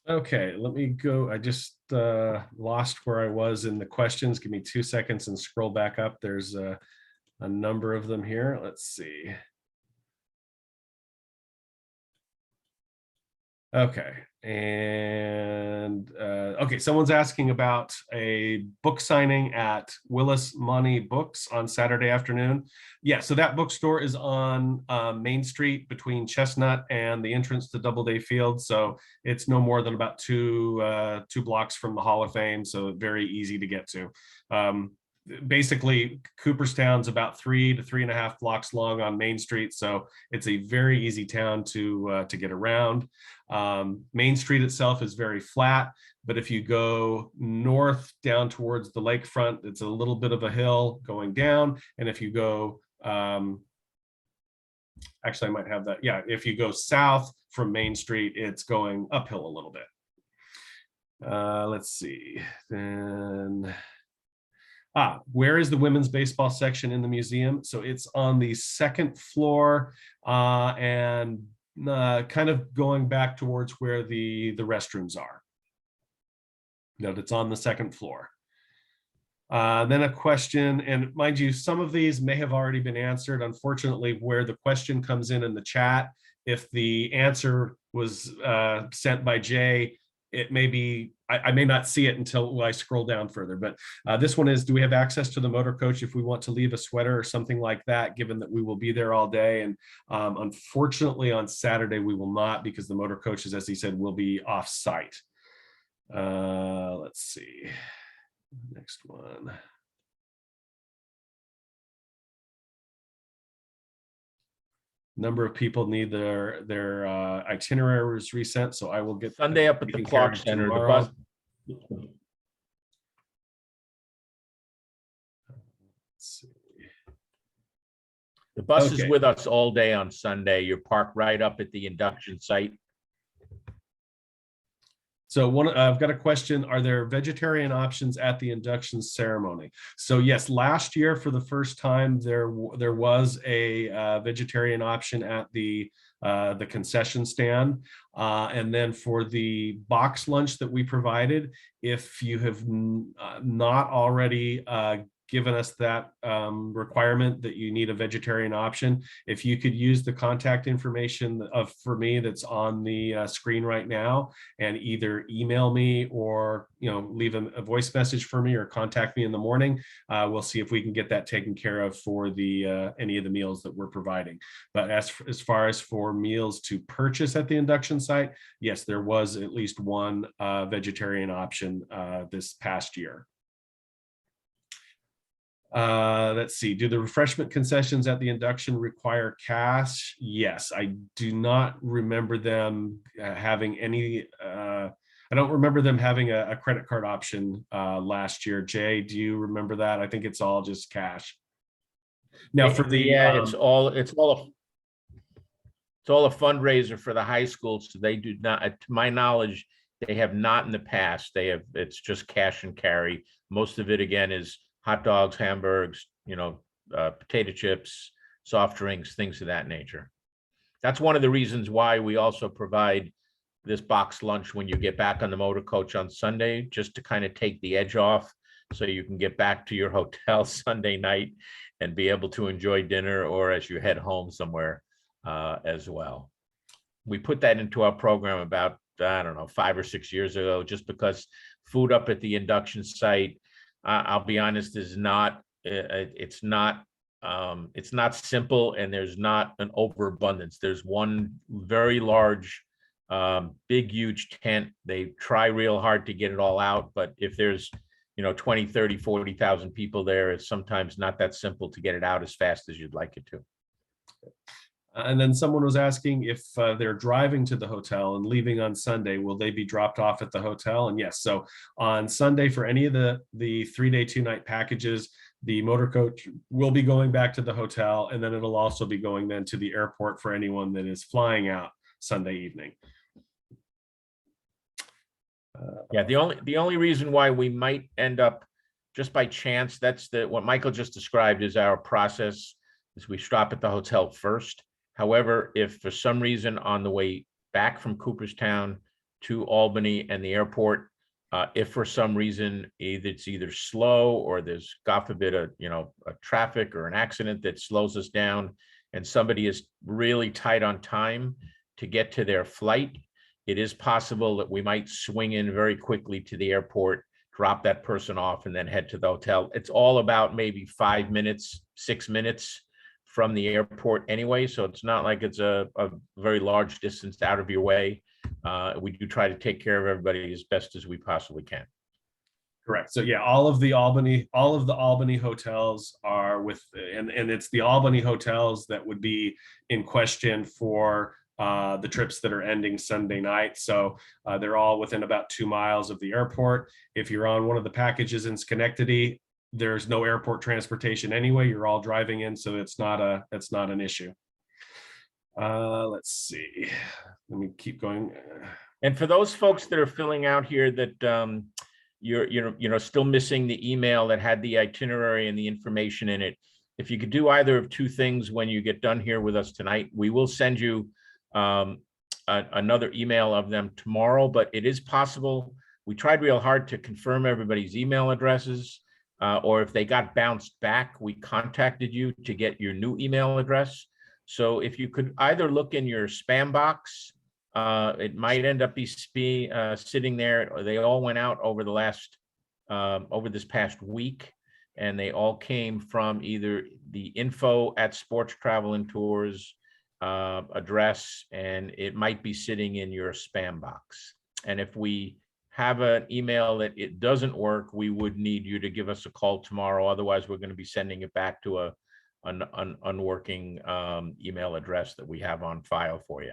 Okay, let me go. I just lost where I was in the questions. Give me 2 seconds and scroll back up. There's a number of them here. Let's see. Okay, and okay, someone's asking about a book signing at Willis Money Books on Saturday afternoon. Yeah, so that bookstore is on Main Street between Chestnut and the entrance to Doubleday Field. So it's no more than about two blocks from the Hall of Fame, so very easy to get to. Basically, Cooperstown's about 3 to 3.5 blocks long on Main Street, so it's a very easy town to get around. Main Street itself is very flat, but if you go north down towards the lakefront, it's a little bit of a hill going down. And if you go, actually, I might have that. Yeah, if you go south from Main Street, it's going uphill a little bit. Let's see. Then. Where is the women's baseball section in the museum? So it's on the second floor and kind of going back towards where the restrooms are. It's on the second floor. Then a question, and mind you, some of these may have already been answered. Unfortunately, where the question comes in the chat, if the answer was sent by Jay, it may be I may not see it until I scroll down further, but this one is, do we have access to the motor coach if we want to leave a sweater or something like that, given that we will be there all day? And unfortunately on Saturday, we will not, because the motor coaches, as he said, will be off site. Let's see, next one. Number of people need their itineraries resent, so I will get Sunday up at the Clark Center. Tomorrow. The bus. Let's see. The bus is Okay. with us all day on Sunday. You're parked right up at the induction site. So I've got a question. Are there vegetarian options at the induction ceremony? So yes, last year for the first time, there was a vegetarian option at the concession stand. And then for the box lunch that we provided, if you have not already given us that requirement that you need a vegetarian option, if you could use the contact information for me that's on the screen right now, and either email me or leave a voice message for me or contact me in the morning, we'll see if we can get that taken care of for the any of the meals that we're providing. But as far as for meals to purchase at the induction site, yes, there was at least one vegetarian option this past year. Let's see, do the refreshment concessions at the induction require cash? Yes, I do not remember them having any, I don't remember them having a credit card option last year. Jay, do you remember that? I think it's all just cash. Now for the it's all a fundraiser for the high schools. So they do not, to my knowledge, they have not in the past. It's just cash and carry. Most of it again is hot dogs, hamburgers, potato chips, soft drinks, things of that nature. That's one of the reasons why we also provide this box lunch when you get back on the motor coach on Sunday, just to kind of take the edge off, so you can get back to your hotel Sunday night and be able to enjoy dinner, or as you head home somewhere as well. We put that into our program about, I don't know, 5 or 6 years ago, just because food up at the induction site, I'll be honest, it's not simple, and there's not an overabundance. There's one very large, big, huge tent. They try real hard to get it all out, but if there's 20, 30, 40,000 people there, it's sometimes not that simple to get it out as fast as you'd like it to. And then someone was asking if they're driving to the hotel and leaving on Sunday, will they be dropped off at the hotel? And yes, so on Sunday for any of the 3-day 2-night packages, the motor coach will be going back to the hotel, and then it'll also be going then to the airport for anyone that is flying out Sunday evening. Yeah, the only reason why we might end up just by chance, that's what Michael just described is our process, is we stop at the hotel first. However, if for some reason on the way back from Cooperstown to Albany and the airport, if for some reason it's either slow or there's, God forbid, a traffic or an accident that slows us down, and somebody is really tight on time to get to their flight, it is possible that we might swing in very quickly to the airport, drop that person off, and then head to the hotel. It's all about maybe 5 minutes, 6 minutes from the airport anyway, so it's not like it's a very large distance out of your way. We do try to take care of everybody as best as we possibly can. Correct. So yeah, all of the Albany hotels are with, and it's the Albany hotels that would be in question for the trips that are ending Sunday night. So they're all within about 2 miles of the airport. If you're on one of the packages in Schenectady, there's no airport transportation anyway. You're all driving in, so it's not an issue. Let's see. Let me keep going. And for those folks that are filling out here that you're still missing the email that had the itinerary and the information in it, if you could do either of two things when you get done here with us tonight, we will send you another email of them tomorrow. But it is possible, we tried real hard to confirm everybody's email addresses, or if they got bounced back, we contacted you to get your new email address. So if you could either look in your spam box It might end up sitting there. They all went out over over this past week, and they all came from either the info at Sports Travel and Tours address, and it might be sitting in your spam box. And if we have an email that it doesn't work, we would need you to give us a call tomorrow. Otherwise, we're going to be sending it back to an unworking email address that we have on file for you.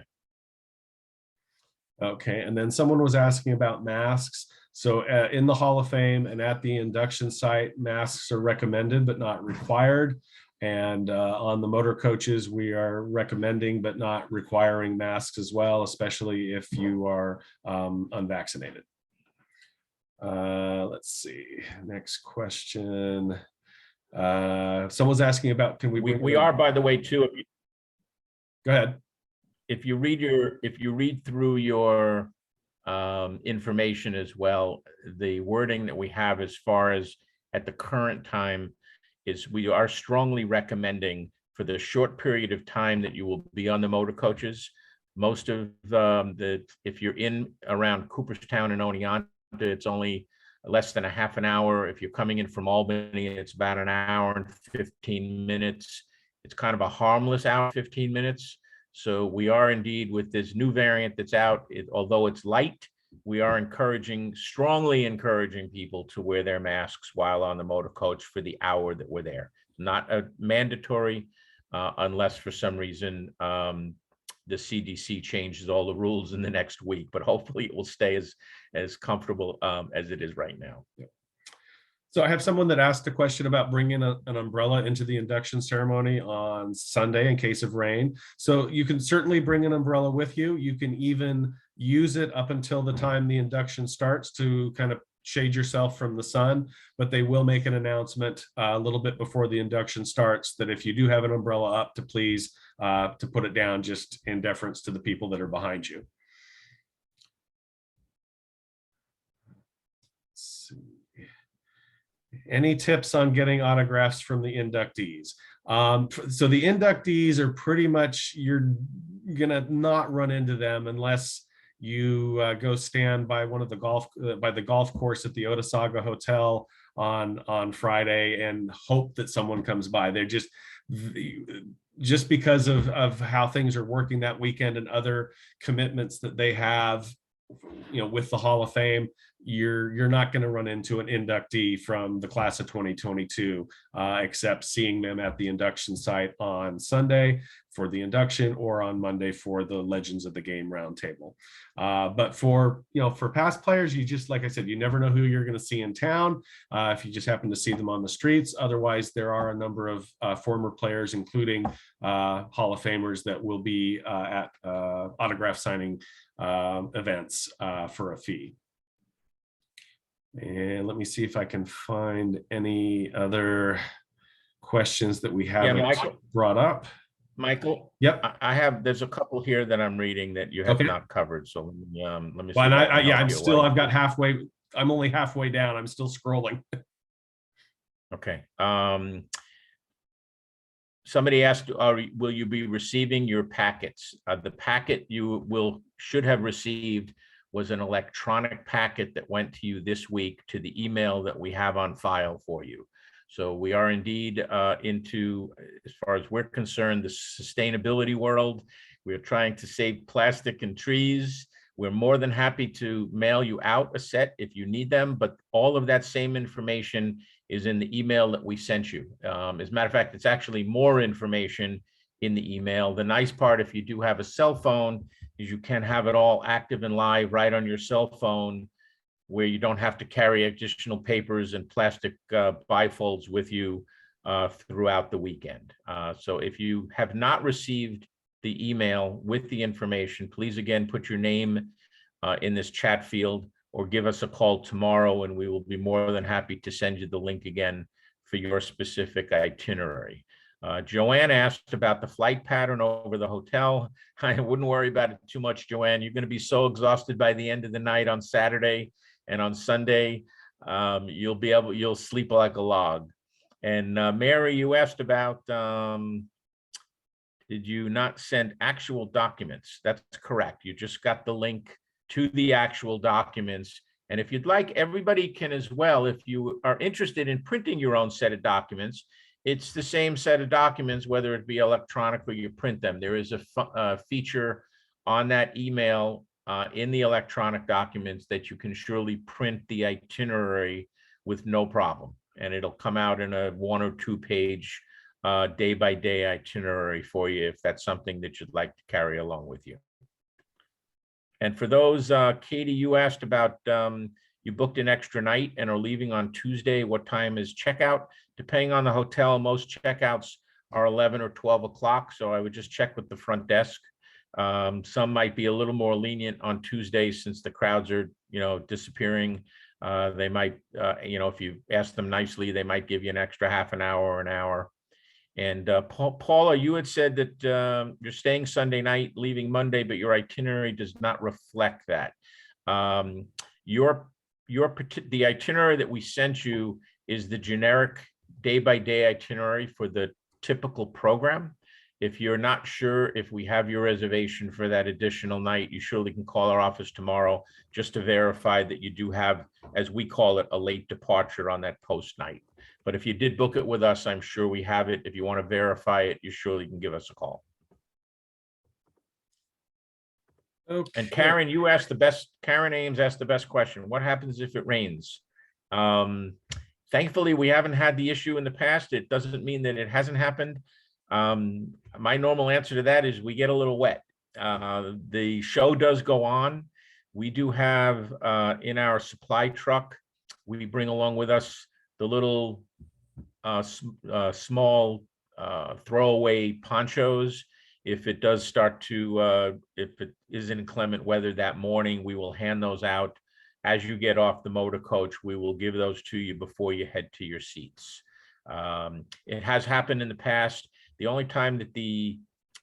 Okay, and then someone was asking about masks. So in the Hall of Fame and at the induction site, masks are recommended but not required. And on the motor coaches, we are recommending but not requiring masks as well, especially if you are unvaccinated. Let's see, next question. Someone's asking about, can we are, by the way, too. Go ahead. If you read through your information as well, the wording that we have as far as at the current time is we are strongly recommending for the short period of time that you will be on the motor coaches. Most of if you're in around Cooperstown and Oneonta, it's only less than a half an hour. If you're coming in from Albany, it's about an hour and 15 minutes. It's kind of a harmless hour, 15 minutes. So we are indeed, with this new variant that's out, although it's light, we are strongly encouraging people to wear their masks while on the motor coach for the hour that we're there. Not a mandatory, unless for some reason the CDC changes all the rules in the next week, but hopefully it will stay as comfortable as it is right now. Yeah. So I have someone that asked a question about bringing an umbrella into the induction ceremony on Sunday in case of rain. So you can certainly bring an umbrella with you. You can even use it up until the time the induction starts to kind of shade yourself from the sun, but they will make an announcement a little bit before the induction starts that if you do have an umbrella up, to please to put it down, just in deference to the people that are behind you. Let's see. Any tips on getting autographs from the inductees? So the inductees are pretty much, you're gonna not run into them unless you go stand by one of the by the golf course at the Otesaga Hotel on Friday and hope that someone comes by. They're just because of how things are working that weekend and other commitments that they have, with the Hall of Fame, you're not going to run into an inductee from the class of 2022, except seeing them at the induction site on Sunday for the induction or on Monday for the Legends of the Game roundtable. But for past players, you just, like I said, you never know who you're going to see in town if you just happen to see them on the streets. Otherwise, there are a number of former players, including Hall of Famers, that will be at autograph signing events for a fee. And let me see if I can find any other questions that we haven't brought up. Michael, yep, there's a couple here that I'm reading that you have not covered, so let me see. Well, I've got halfway, I'm only halfway down, I'm still scrolling. Okay. Somebody asked, will you be receiving your packets? The packet you should have received was an electronic packet that went to you this week to the email that we have on file for you. So we are indeed into, as far as we're concerned, the sustainability world. We're trying to save plastic and trees. We're more than happy to mail you out a set if you need them, but all of that same information is in the email that we sent you. As a matter of fact, it's actually more information in the email. The nice part, if you do have a cell phone, is you can have it all active and live right on your cell phone, where you don't have to carry additional papers and plastic bifolds with you throughout the weekend. So if you have not received the email with the information, please again put your name in this chat field or give us a call tomorrow, and we will be more than happy to send you the link again for your specific itinerary. Joanne asked about the flight pattern over the hotel. I wouldn't worry about it too much, Joanne. You're going to be so exhausted by the end of the night on Saturday and on Sunday, you'll sleep like a log. And Mary, you asked about Did you not send actual documents? That's correct. You just got the link to the actual documents. And if you'd like, everybody can as well. If you are interested in printing your own set of documents, it's the same set of documents, whether it be electronic or you print them. There is a feature on that email in the electronic documents that you can surely print the itinerary with no problem. And it'll come out in a 1 or 2 page day-by-day itinerary for you if that's something that you'd like to carry along with you. And for those, Katie, you asked about, you booked an extra night and are leaving on Tuesday. What time is checkout? Depending on the hotel, most checkouts are 11 or 12 o'clock. So I would just check with the front desk. Some might be a little more lenient on Tuesdays since the crowds are, disappearing. They might, if you ask them nicely, they might give you an extra half an hour or an hour. And Paula, you had said that you're staying Sunday night, leaving Monday, but your itinerary does not reflect that. The itinerary that we sent you is the generic day-by-day itinerary for the typical program. If you're not sure if we have your reservation for that additional night, you surely can call our office tomorrow just to verify that you do have, as we call it, a late departure on that post night. But if you did book it with us, I'm sure we have it. If you want to verify it, you surely can give us a call. Okay. And Karen, Karen Ames asked the best question. What happens if it rains? Thankfully, we haven't had the issue in the past. It doesn't mean that it hasn't happened. My normal answer to that is we get a little wet. The show does go on. We do have in our supply truck, we bring along with us the little small throwaway ponchos. If it does start to, if it is inclement weather that morning, we will hand those out. As you get off the motor coach, we will give those to you before you head to your seats. It has happened in the past. The only time that the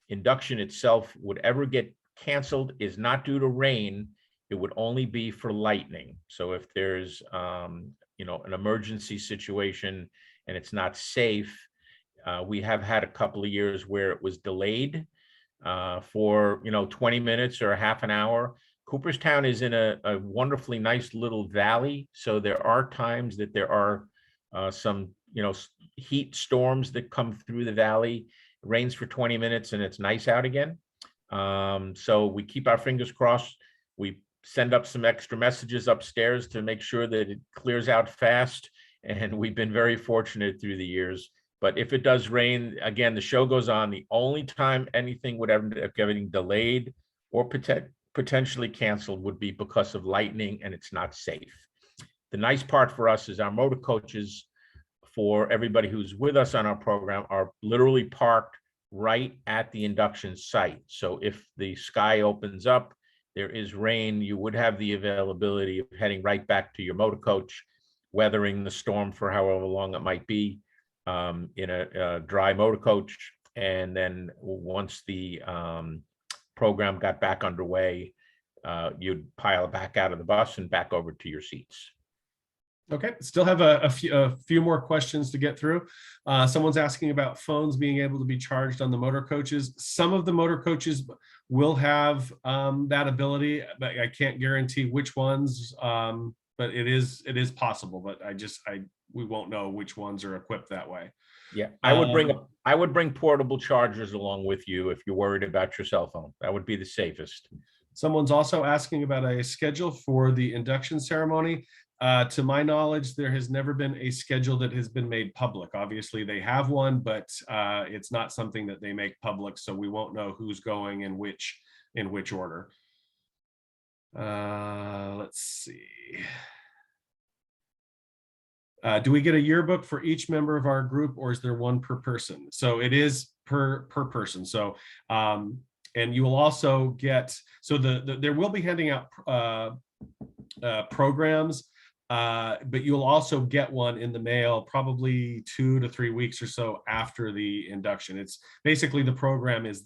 induction itself would ever get canceled is not due to rain. It would only be for lightning. So if there's, an emergency situation and it's not safe, we have had a couple of years where it was delayed for 20 minutes or a half an hour. Cooperstown is in a wonderfully nice little valley, so there are times that there are some heat storms that come through the valley. It rains for 20 minutes and it's nice out again. So we keep our fingers crossed. We send up some extra messages upstairs to make sure that it clears out fast. And we've been very fortunate through the years. But if it does rain, again, the show goes on. The only time anything would ever end up getting delayed or potentially canceled would be because of lightning and it's not safe. The nice part for us is our motor coaches, for everybody who's with us on our program, are literally parked right at the induction site. So if the sky opens up, there is rain, you would have the availability of heading right back to your motor coach, weathering the storm for however long it might be, in a dry motor coach. And then once the program got back underway, you'd pile back out of the bus and back over to your seats. Okay, still have a few more questions to get through. Someone's asking about phones being able to be charged on the motor coaches. Some of the motor coaches will have that ability, but I can't guarantee which ones. But it is possible. But we won't know which ones are equipped that way. Yeah, I would bring portable chargers along with you if you're worried about your cell phone. That would be the safest. Someone's also asking about a schedule for the induction ceremony. To my knowledge, there has never been a schedule that has been made public. Obviously, they have one, but it's not something that they make public, so we won't know who's going in which order. Let's see. Do we get a yearbook for each member of our group, or is there one per person? So it is per person. So and you will also get, so there will be handing out programs. But you'll also get one in the mail probably 2 to 3 weeks or so after the induction. It's basically, the program is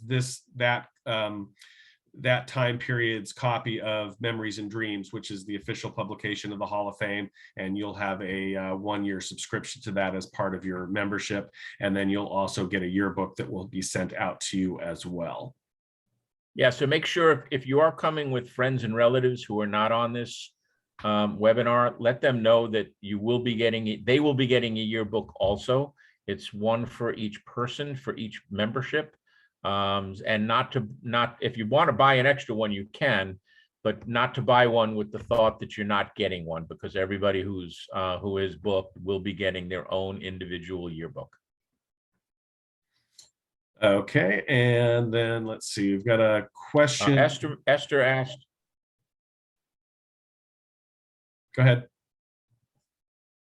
that time period's copy of Memories and Dreams, which is the official publication of the Hall of Fame. And you'll have a 1-year subscription to that as part of your membership. And then you'll also get a yearbook that will be sent out to you as well. Yeah, so make sure if you are coming with friends and relatives who are not on this webinar, let them know that you will be getting they will be getting a yearbook also. It's one for each person, for each membership. And not if you want to buy an extra one, you can, but not to buy one with the thought that you're not getting one, because everybody who is booked will be getting their own individual yearbook. Okay, and then let's see, we've got a question. Esther asked. Go ahead.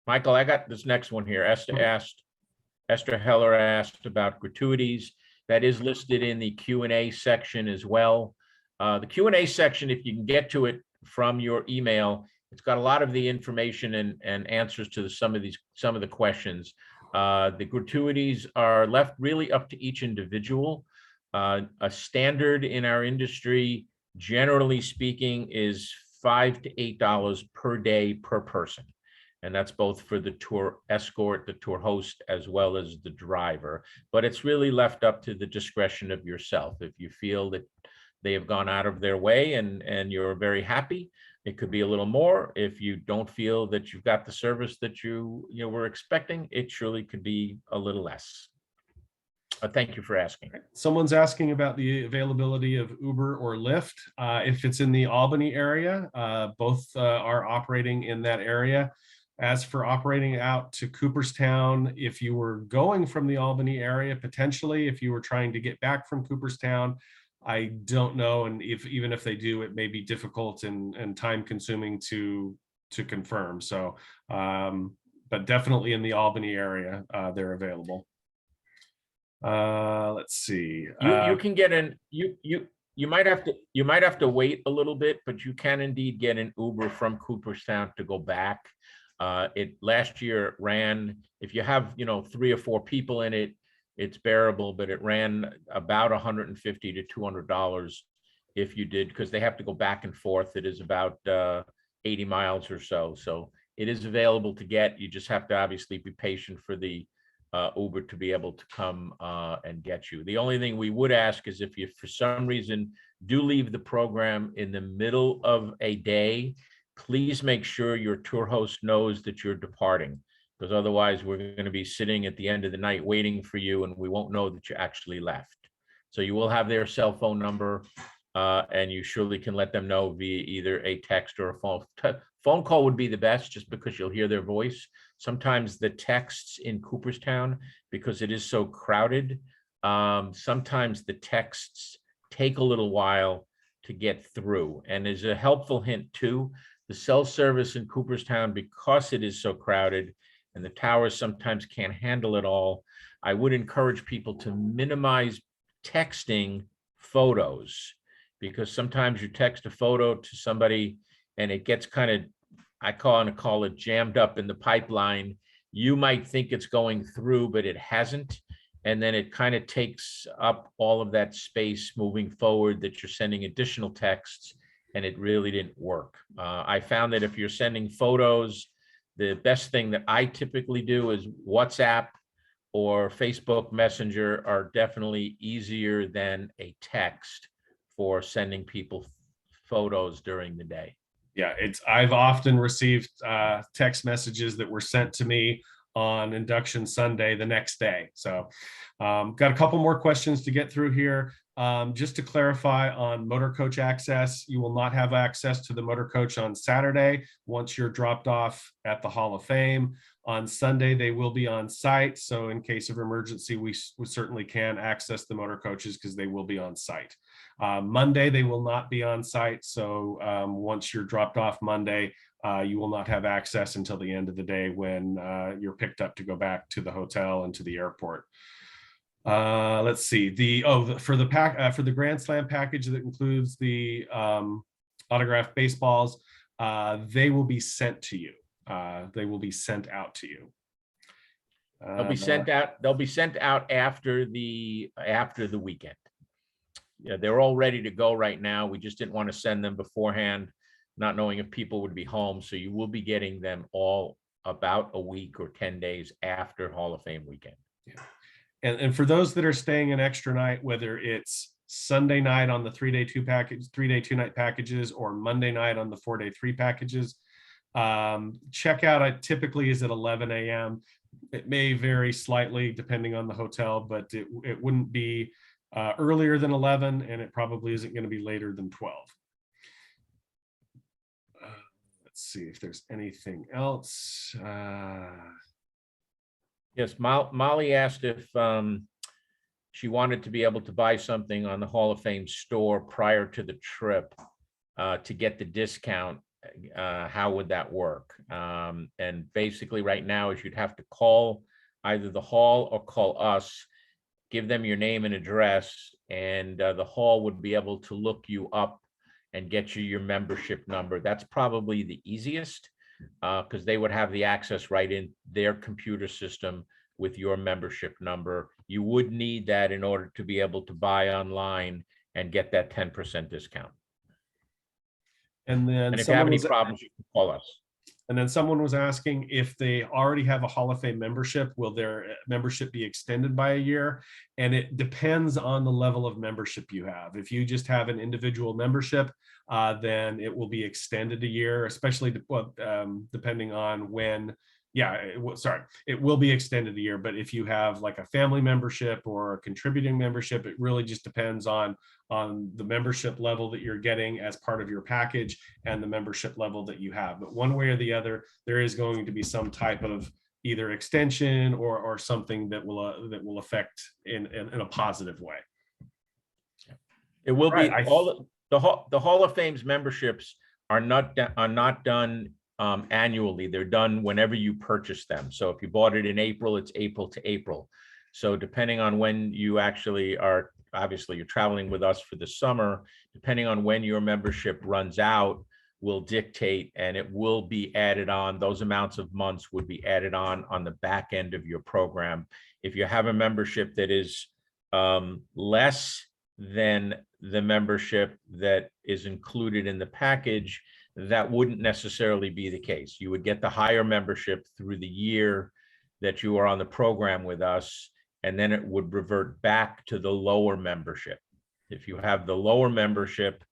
Michael, I got this next one here. Esther Heller asked about gratuities. That is listed in the Q&A section as well. The Q&A section, if you can get to it from your email, it's got a lot of the information and answers to some of the questions. The gratuities are left really up to each individual. A standard in our industry, generally speaking, is $5 to $8 per day per person. And that's both for the tour escort, the tour host, as well as the driver. But it's really left up to the discretion of yourself. If you feel that they have gone out of their way and you're very happy, it could be a little more. If you don't feel that you've got the service that you were expecting, it surely could be a little less. Thank you for asking. Someone's asking about the availability of Uber or Lyft. If it's in the Albany area, both are operating in that area. As for operating out to Cooperstown, if you were going from the Albany area, potentially, if you were trying to get back from Cooperstown, I don't know. And even if they do, it may be difficult and time consuming to confirm. So, but definitely in the Albany area, they're available. Let's see. You can get you might have to wait a little bit, but you can indeed get an Uber from Cooperstown to go back. It last year ran, if you have 3 or 4 people in it, it's bearable, but it ran about $150 to $200 if you did, because they have to go back and forth. It is about 80 miles or so. So it is available to get. You just have to obviously be patient for the Uber to be able to come and get you. The only thing we would ask is if you, for some reason, do leave the program in the middle of a day, please make sure your tour host knows that you're departing, because otherwise we're going to be sitting at the end of the night waiting for you and we won't know that you actually left. So you will have their cell phone number and you surely can let them know via either a text or a phone call would be the best, just because you'll hear their voice. Sometimes the texts in Cooperstown, because it is so crowded, sometimes the texts take a little while to get through. And as a helpful hint too, the cell service in Cooperstown, because it is so crowded and the towers sometimes can't handle it all, I would encourage people to minimize texting photos, because sometimes you text a photo to somebody and it gets kind of, I call it jammed up in the pipeline. You might think it's going through, but it hasn't. And then it kind of takes up all of that space moving forward, that you're sending additional texts, and it really didn't work. I found that if you're sending photos, the best thing that I typically do is WhatsApp or Facebook Messenger are definitely easier than a text for sending people photos during the day. Yeah, I've often received text messages that were sent to me on Induction Sunday the next day. So got a couple more questions to get through here. Just to clarify on motor coach access, you will not have access to the motor coach on Saturday once you're dropped off at the Hall of Fame. On Sunday, they will be on site. So in case of emergency, we certainly can access the motor coaches because they will be on site. Monday, they will not be on site. So once you're dropped off Monday, you will not have access until the end of the day when you're picked up to go back to the hotel and to the airport. Let's see, for the Grand Slam package that includes the autographed baseballs, they will be sent to you. They will be sent out to you. They'll be sent out. They'll be sent out after the weekend. Yeah, they're all ready to go right now. We just didn't want to send them beforehand, not knowing if people would be home. So you will be getting them all about a week or 10 days after Hall of Fame weekend. Yeah. And for those that are staying an extra night, whether it's Sunday night on the 3-day 2-night packages, or Monday night on the 4-day 3 packages, checkout typically is at 11 a.m. It may vary slightly depending on the hotel, but it wouldn't be earlier than 11, and it probably isn't going to be later than 12. Let's see if there's anything else. Yes, Molly asked if she wanted to be able to buy something on the Hall of Fame store prior to the trip to get the discount. How would that work? And basically right now is you'd have to call either the hall or call us, give them your name and address, and the hall would be able to look you up and get you your membership number. That's probably the easiest because they would have the access right in their computer system with your membership number. You would need that in order to be able to buy online and get that 10% discount. And then if you have any problems, you can call us. And then someone was asking if they already have a Hall of Fame membership, will their membership be extended by a year? And it depends on the level of membership you have. If you just have an individual membership, then it will be extended a year, especially depending on when. Yeah, it will be extended a year. But if you have like a family membership or a contributing membership, it really just depends on the membership level that you're getting as part of your package and the membership level that you have. But one way or the other, there is going to be some type of either extension or something that will affect in a positive way. It will be all the Hall of Fame's memberships are not done annually. They're done whenever you purchase them. So if you bought it in April, it's April to April. So depending on when you actually are, obviously you're traveling with us for the summer, depending on when your membership runs out will dictate, and it will be added on. Those amounts of months would be added on the back end of your program. If you have a membership that is less than the membership that is included in the package, that wouldn't necessarily be the case. You would get the higher membership through the year that you are on the program with us, and then it would revert back to the lower membership. If you have the lower membership,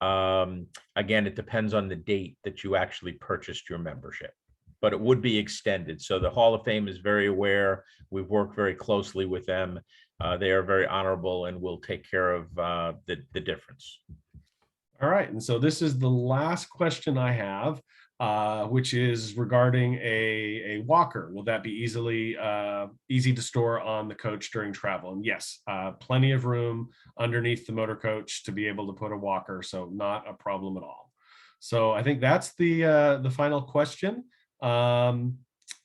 again, it depends on the date that you actually purchased your membership, but it would be extended. So the Hall of Fame is very aware. We've worked very closely with them. They are very honorable and will take care of the difference. All right, and so this is the last question I have, which is regarding a walker. Will that be easy to store on the coach during travel? And yes, plenty of room underneath the motor coach to be able to put a walker, so not a problem at all. So I think that's the final question.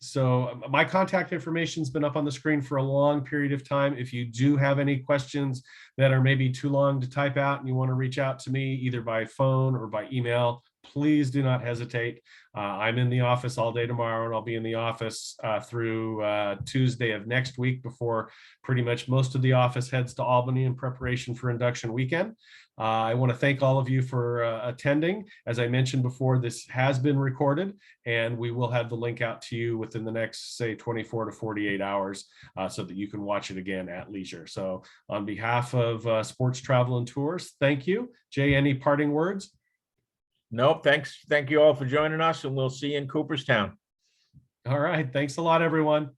So my contact information has been up on the screen for a long period of time. If you do have any questions that are maybe too long to type out and you want to reach out to me either by phone or by email, please do not hesitate. I'm in the office all day tomorrow, and I'll be in the office through Tuesday of next week before pretty much most of the office heads to Albany in preparation for Induction Weekend. I want to thank all of you for attending. As I mentioned before, this has been recorded, and we will have the link out to you within the next, say, 24 to 48 hours so that you can watch it again at leisure. So on behalf of Sports Travel and Tours, thank you. Jay, any parting words? Nope. Thanks. Thank you all for joining us, and we'll see you in Cooperstown. All right. Thanks a lot, everyone.